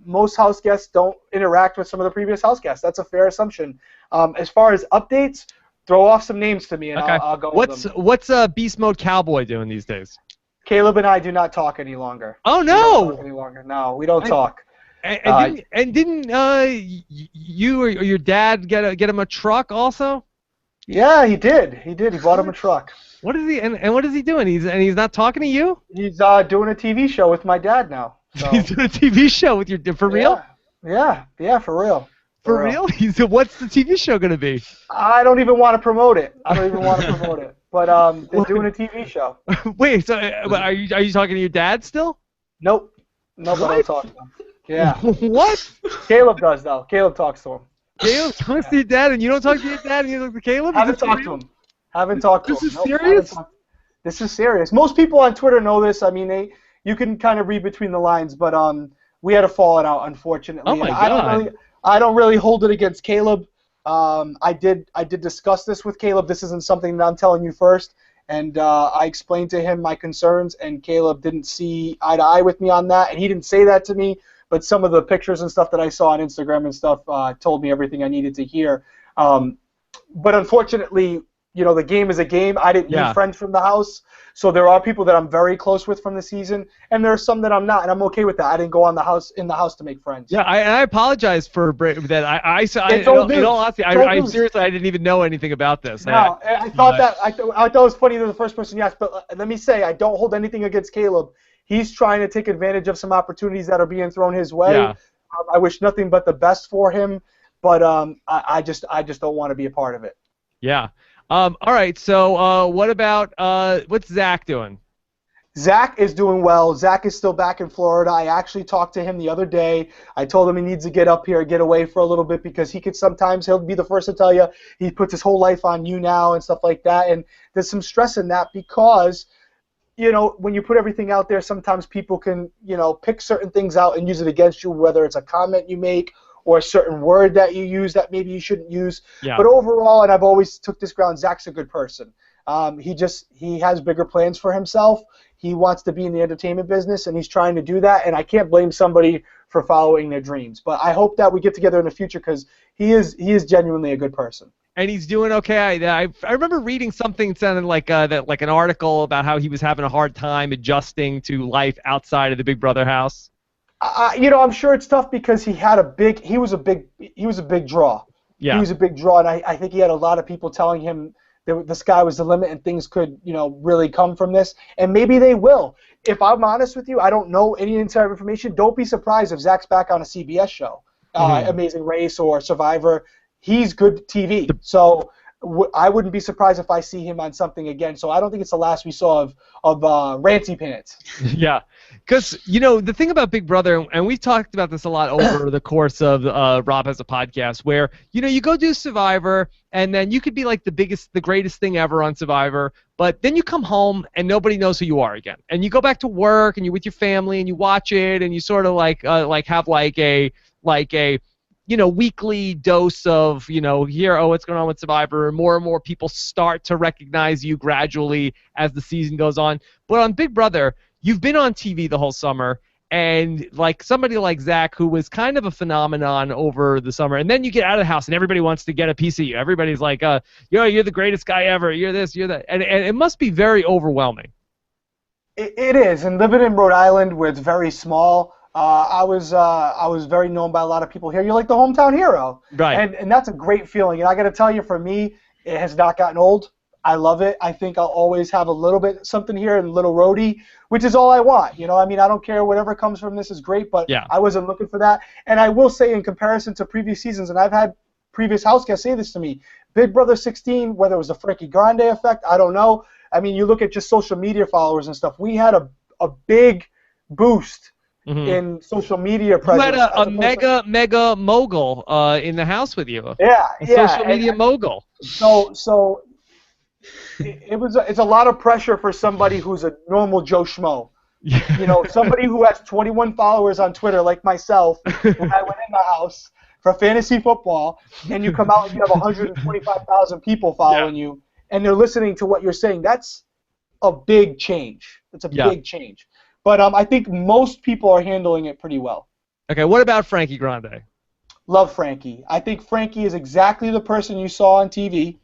Most house guests don't interact with some of the previous house guests. That's a fair assumption. As far as updates, throw off some names to me, and okay. I'll go with them. What's Beast Mode Cowboy doing these days? Caleb and I do not talk any longer. Oh, no! We don't talk any longer. No, we don't talk. Didn't you or your dad get him a truck also? Yeah, he did. He bought him a truck. What is he and what is he doing? He's not talking to you? He's doing a TV show with my dad now. So. He's doing a TV show with for real? Yeah, for real. For real? What's the TV show gonna be? I don't even want to promote it. But they're doing a TV show. Wait, so are you talking to your dad still? Nope. But I talk to him. Yeah. What? Caleb does though. Caleb talks to him. Caleb talks to your dad, and you don't talk to your dad, and you talk to Caleb? Haven't talked to him. This is serious? This is serious. Most people on Twitter know this. I mean, you can kind of read between the lines, but we had a falling out, unfortunately. Oh my God. I don't really hold it against Caleb. I did discuss this with Caleb. This isn't something that I'm telling you first, and I explained to him my concerns, and Caleb didn't see eye to eye with me on that, and he didn't say that to me, but some of the pictures and stuff that I saw on Instagram and stuff told me everything I needed to hear. But unfortunately, the game is a game. I didn't need friends from the house, so there are people that I'm very close with from the season, and there are some that I'm not, and I'm okay with that. I didn't go in the house to make friends. Yeah, I apologize for that. In all honesty, I seriously I didn't even know anything about this. No, I thought it was funny that the first person you asked, but let me say I don't hold anything against Caleb. He's trying to take advantage of some opportunities that are being thrown his way. Yeah. I wish nothing but the best for him, but I just don't want to be a part of it. Yeah. All right. So what about what's Zach doing? Zach is doing well. Zach is still back in Florida. I actually talked to him the other day. I told him he needs to get up here, get away for a little bit because he'll be the first to tell you he puts his whole life on you now and stuff like that. And there's some stress in that because when you put everything out there, sometimes people can, pick certain things out and use it against you, whether it's a comment you make or a certain word that you use that maybe you shouldn't use. Yeah. But overall, and I've always took this ground, Zach's a good person. He has bigger plans for himself. He wants to be in the entertainment business, and he's trying to do that, and I can't blame somebody for following their dreams. But I hope that we get together in the future because he is genuinely a good person. And he's doing okay. I remember reading something sounding like an article about how he was having a hard time adjusting to life outside of the Big Brother house. I'm sure it's tough because he was a big draw. Yeah. He was a big draw, and I think he had a lot of people telling him that the sky was the limit and things could, really come from this. And maybe they will. If I'm honest with you, I don't know any inside information. Don't be surprised if Zach's back on a CBS show, Amazing Race or Survivor. He's good TV. So I wouldn't be surprised if I see him on something again. So I don't think it's the last we saw of Rancy Pants. Yeah, because the thing about Big Brother, and we've talked about this a lot over the course of Rob Has a Podcast, where you go do Survivor, and then you could be like the greatest thing ever on Survivor, but then you come home and nobody knows who you are again, and you go back to work and you're with your family and you watch it and you sort of like have like a weekly dose of, here, what's going on with Survivor. More and more people start to recognize you gradually as the season goes on. But on Big Brother, you've been on TV the whole summer, and like somebody like Zach, who was kind of a phenomenon over the summer, and then you get out of the house and everybody wants to get a piece of you. Everybody's like, you're the greatest guy ever. You're this, you're that. And it must be very overwhelming. It is. And living in Rhode Island, where it's very small, I was very known by a lot of people here. You're like the hometown hero. Right. And that's a great feeling. And I got to tell you, for me, it has not gotten old. I love it. I think I'll always have a little bit something here and a little roadie, which is all I want. I mean, I don't care. Whatever comes from this is great, but yeah. I wasn't looking for that. And I will say, in comparison to previous seasons, and I've had previous house guests say this to me, Big Brother 16, whether it was the Frankie Grande effect, I don't know. I mean, you look at just social media followers and stuff. We had a big boost in social media presence. You had a mega mogul in the house with you. Yeah, social media mogul. So it's a lot of pressure for somebody who's a normal Joe Schmo. Somebody who has 21 followers on Twitter like myself, when I went in the house for fantasy football, and you come out and you have 125,000 people following you, and they're listening to what you're saying. That's a big change. That's a big change. But I think most people are handling it pretty well. Okay, what about Frankie Grande? Love Frankie. I think Frankie is exactly the person you saw on TV,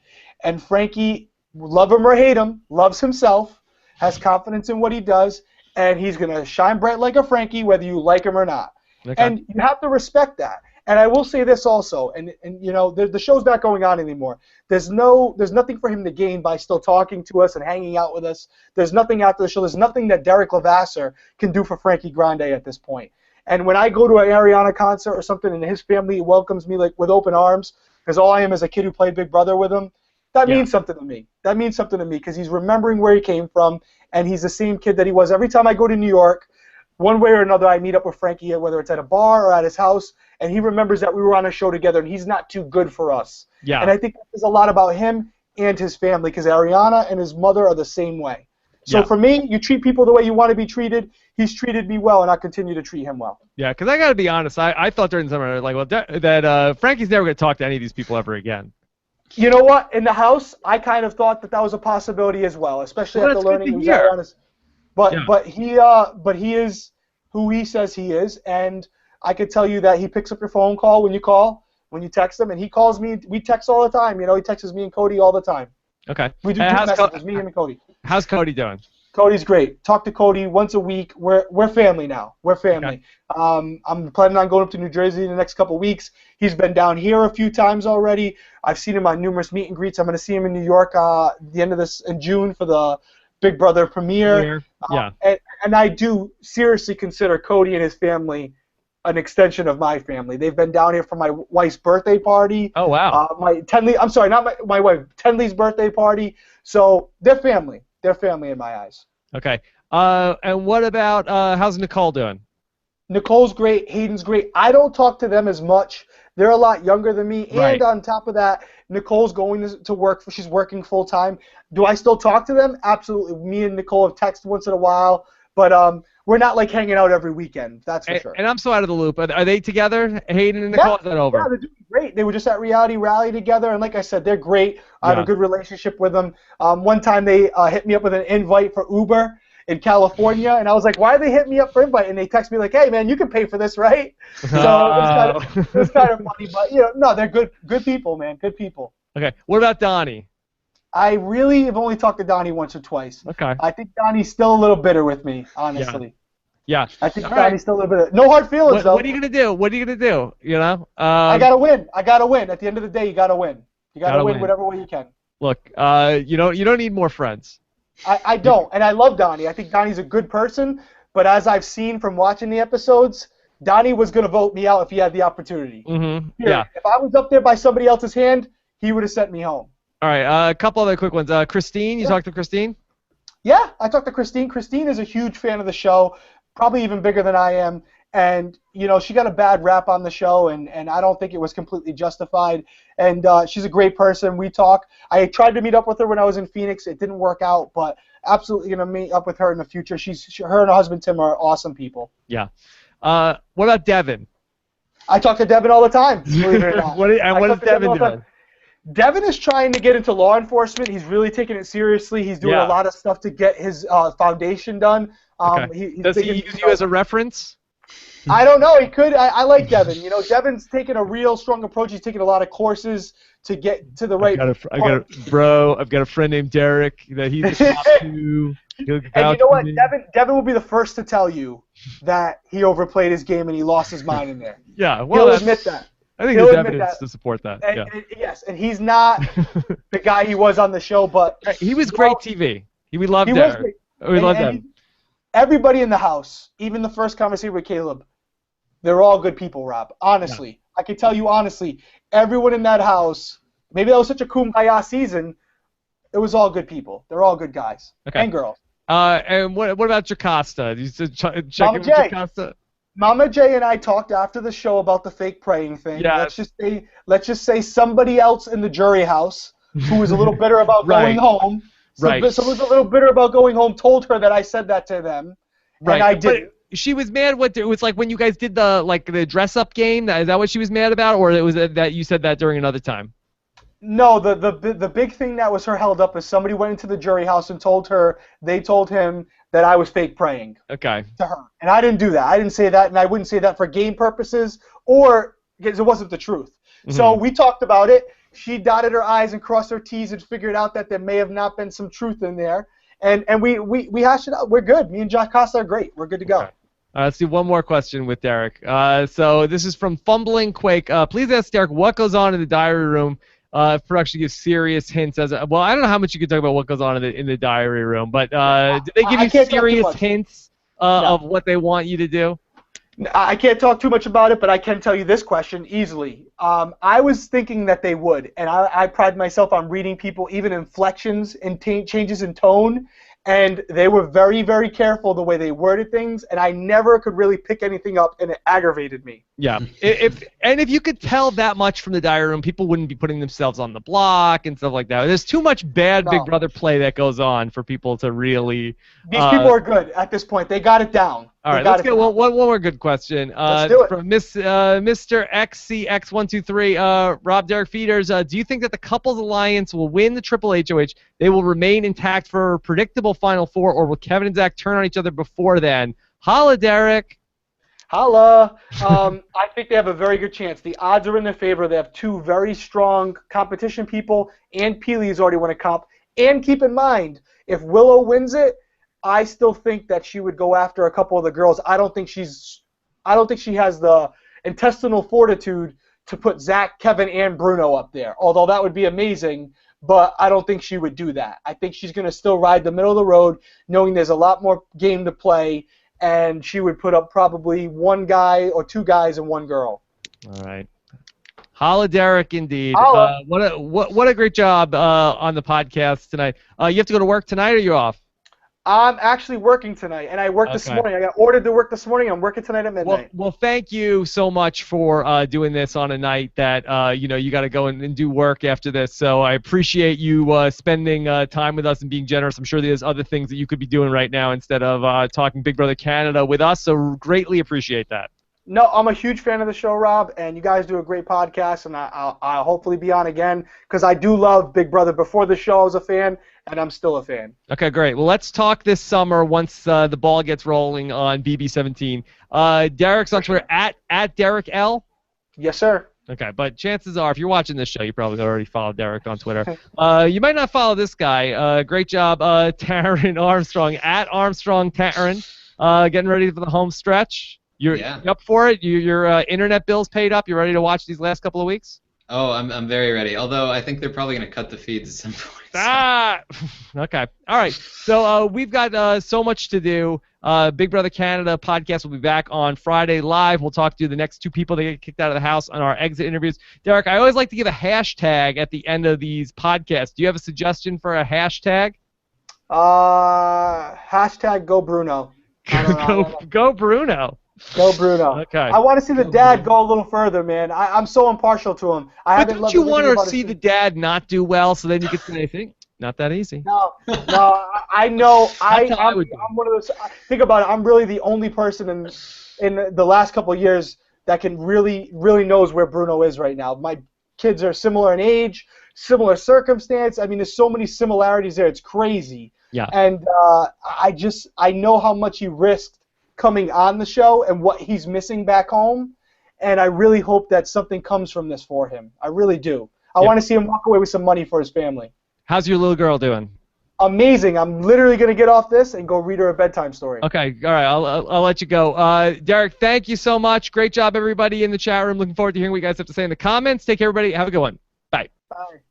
and Frankie, love him or hate him, loves himself, has confidence in what he does, and he's going to shine bright like a Frankie whether you like him or not. Okay. And you have to respect that. And I will say this also, and the show's not going on anymore. There's nothing for him to gain by still talking to us and hanging out with us. There's nothing after the show. There's nothing that Derrick Lavasseur can do for Frankie Grande at this point. And when I go to an Ariana concert or something and his family welcomes me like with open arms, because all I am is a kid who played Big Brother with him, that means something to me. That means something to me because he's remembering where he came from, and he's the same kid that he was. Every time I go to New York, one way or another, I meet up with Frankie, whether it's at a bar or at his house, and he remembers that we were on a show together, and he's not too good for us. Yeah. And I think there's a lot about him and his family, because Ariana and his mother are the same way. So for me, you treat people the way you want to be treated. He's treated me well, and I continue to treat him well. Yeah, because I got to be honest, I thought during the summer, that Frankie's never going to talk to any of these people ever again. You know what? In the house, I kind of thought that was a possibility as well, especially after learning who's Ariana's. But he is who he says he is, and I could tell you that he picks up your phone call when you call, when you text him, and he calls me. We text all the time. He texts me and Cody all the time. Okay. We do messages, me and Cody. How's Cody doing? Cody's great. Talk to Cody once a week. We're family now. We're family. Okay. I'm planning on going up to New Jersey in the next couple of weeks. He's been down here a few times already. I've seen him on numerous meet and greets. I'm going to see him in New York the end of this in June for the Big Brother premiere. And I do seriously consider Cody and his family an extension of my family. They've been down here for my wife's birthday party. Oh, wow. I'm sorry, not my wife, Tenley's birthday party. So they're family. They're family in my eyes. Okay. And what about how's Nicole doing? Nicole's great. Hayden's great. I don't talk to them as much. They're a lot younger than me. Right. And on top of that, Nicole's going to work. She's working full time. Do I still talk to them? Absolutely. Me and Nicole have texted once in a while. But we're not like hanging out every weekend. That's for sure. And I'm so out of the loop. Are they together, Hayden and Nicole? Is that over? Yeah, they're doing great. They were just at Reality Rally together, and like I said, they're great. I have a good relationship with them. One time they hit me up with an invite for Uber in California, and I was like, why are they hitting me up for invite? And they text me like, hey, man, you can pay for this, right? So it was kind of funny. But, no, they're good people, man, good people. Okay. What about Donnie? I really have only talked to Donnie once or twice. Okay. I think Donnie's still a little bitter with me, honestly. Yeah. I think Donnie's still a little bitter. No hard feelings, though. What are you going to do? What are you going to do? I got to win. I got to win. At the end of the day, you got to win. You got to win whatever way you can. Look, you don't need more friends. I don't, and I love Donnie. I think Donnie's a good person, but as I've seen from watching the episodes, Donnie was going to vote me out if he had the opportunity. Mm-hmm. If I was up there by somebody else's hand, he would have sent me home. All right, a couple other quick ones. Christine, you talked to Christine? Yeah, I talked to Christine. Christine is a huge fan of the show, probably even bigger than I am. And, she got a bad rap on the show, and I don't think it was completely justified. And she's a great person. We talk. I tried to meet up with her when I was in Phoenix. It didn't work out, but absolutely going to meet up with her in the future. Her and her husband, Tim, are awesome people. Yeah. What about Devin? I talk to Devin all the time, believe it or not. What is Devin all the time. doing? Devin is trying to get into law enforcement. He's really taking it seriously. He's doing a lot of stuff to get his foundation done. Okay. Does he use you as a reference? I don't know. He could. I like Devin. You know, Devin's taking a real strong approach. He's taking a lot of courses to get to the right. I've got a friend named Derrick that he's a cop to. And you know what? Devin will be the first to tell you that he overplayed his game and he lost his mind in there. Yeah, well, he'll admit that. I think there's evidence to support that. Yes, and he's not the guy he was on the show, but he was great TV. We loved Derrick. We loved him. Everybody in the house, even the first conversation with Caleb, they're all good people, Rob. Honestly, I can tell you honestly, everyone in that house, maybe that was such a kumbaya season, it was all good people. They're all good guys and girls. And what about Jocasta? You said check in with Jocasta? Mama J and I talked after the show about the fake praying thing. Yeah. Let's just say somebody else in the jury house who was a little bitter about going home. Someone was a little bitter about going home. Told her that I said that to them, and I didn't. She was mad. It was like when you guys did the dress up game. Is that what she was mad about, or it was that you said that during another time? No, the big thing that was her held up is somebody went into the jury house and told him that I was fake praying. Okay. To her, and I didn't do that. I didn't say that, and I wouldn't say that for game purposes or because it wasn't the truth. Mm-hmm. So we talked about it. She dotted her I's and crossed her T's and figured out that there may have not been some truth in there, and we hashed it out. We're good. Me and Jocasta are great. We're good to go. Okay. Let's do one more question with Derrick. So this is from Fumbling Quake. Please ask Derrick what goes on in the diary room. Production gives serious hints well. I don't know how much you can talk about what goes on in the diary room, but do they give you serious hints of what they want you to do? I can't talk too much about it, but I can tell you this question easily. I was thinking that they would, and I pride myself on reading people, even inflections and changes in tone. And they were very, very careful the way they worded things, and I never could really pick anything up, and it aggravated me. Yeah. If you could tell that much from the diary room, people wouldn't be putting themselves on the block and stuff like that. There's too much bad Big Brother play that goes on for people to really. These people are good at this point. They got it down. All right, let's get one more good question. Let's do it. From Mr. XCX123, Rob Derrick Feeders, do you think that the couples alliance will win the Triple HOH? They will remain intact for a predictable Final Four, or will Kevin and Zach turn on each other before then? Holla, Derrick. Holla. I think they have a very good chance. The odds are in their favor. They have two very strong competition people, and Peely's already won a comp. And keep in mind, if Willow wins it, I still think that she would go after a couple of the girls. I don't think she has the intestinal fortitude to put Zach, Kevin, and Bruno up there. Although that would be amazing, but I don't think she would do that. I think she's going to still ride the middle of the road, knowing there's a lot more game to play, and she would put up probably one guy or two guys and one girl. All right. Holla, Derrick, indeed. Holla. What a great job on the podcast tonight. You have to go to work tonight, or you're off? I'm actually working tonight, and I worked this morning. I got ordered to work this morning. I'm working tonight at midnight. Well, thank you so much for doing this on a night that you got to go and do work after this. So I appreciate you spending time with us and being generous. I'm sure there's other things that you could be doing right now instead of talking Big Brother Canada with us. So greatly appreciate that. No, I'm a huge fan of the show, Rob, and you guys do a great podcast, and I'll hopefully be on again because I do love Big Brother. Before the show, I was a fan, and I'm still a fan. Okay, great. Well, let's talk this summer once the ball gets rolling on BB17. Derrick's on Twitter at Derrick L. Yes, sir. Okay, but chances are, if you're watching this show, you probably already followed Derrick on Twitter. You might not follow this guy. Great job, Taryn Armstrong, at Armstrong Taryn, getting ready for the home stretch. You up for it? Your internet bill's paid up? You ready to watch these last couple of weeks? Oh, I'm very ready. Although I think they're probably going to cut the feeds at some point. Okay. All right. So we've got so much to do. Big Brother Canada podcast will be back on Friday live. We'll talk to the next two people that get kicked out of the house on our exit interviews. Derrick, I always like to give a hashtag at the end of these podcasts. Do you have a suggestion for a hashtag? Hashtag Go Bruno. Go Bruno. Go Bruno. Okay. I want to see the dad go a little further, man. I'm so impartial to him. But don't you want to see the dad not do well so then you can say anything? Not that easy. No, I know. I'm one of those. Think about it. I'm really the only person in the last couple of years that can really knows where Bruno is right now. My kids are similar in age, similar circumstance. I mean, there's so many similarities there. It's crazy. Yeah. And I know how much he risked coming on the show and what he's missing back home. And I really hope that something comes from this for him. I really do. I want to see him walk away with some money for his family. How's your little girl doing? Amazing. I'm literally going to get off this and go read her a bedtime story. Okay, all right, I'll let you go. Derrick, thank you so much. Great job, everybody in the chat room. Looking forward to hearing what you guys have to say in the comments. Take care, everybody. Have a good one. Bye. Bye.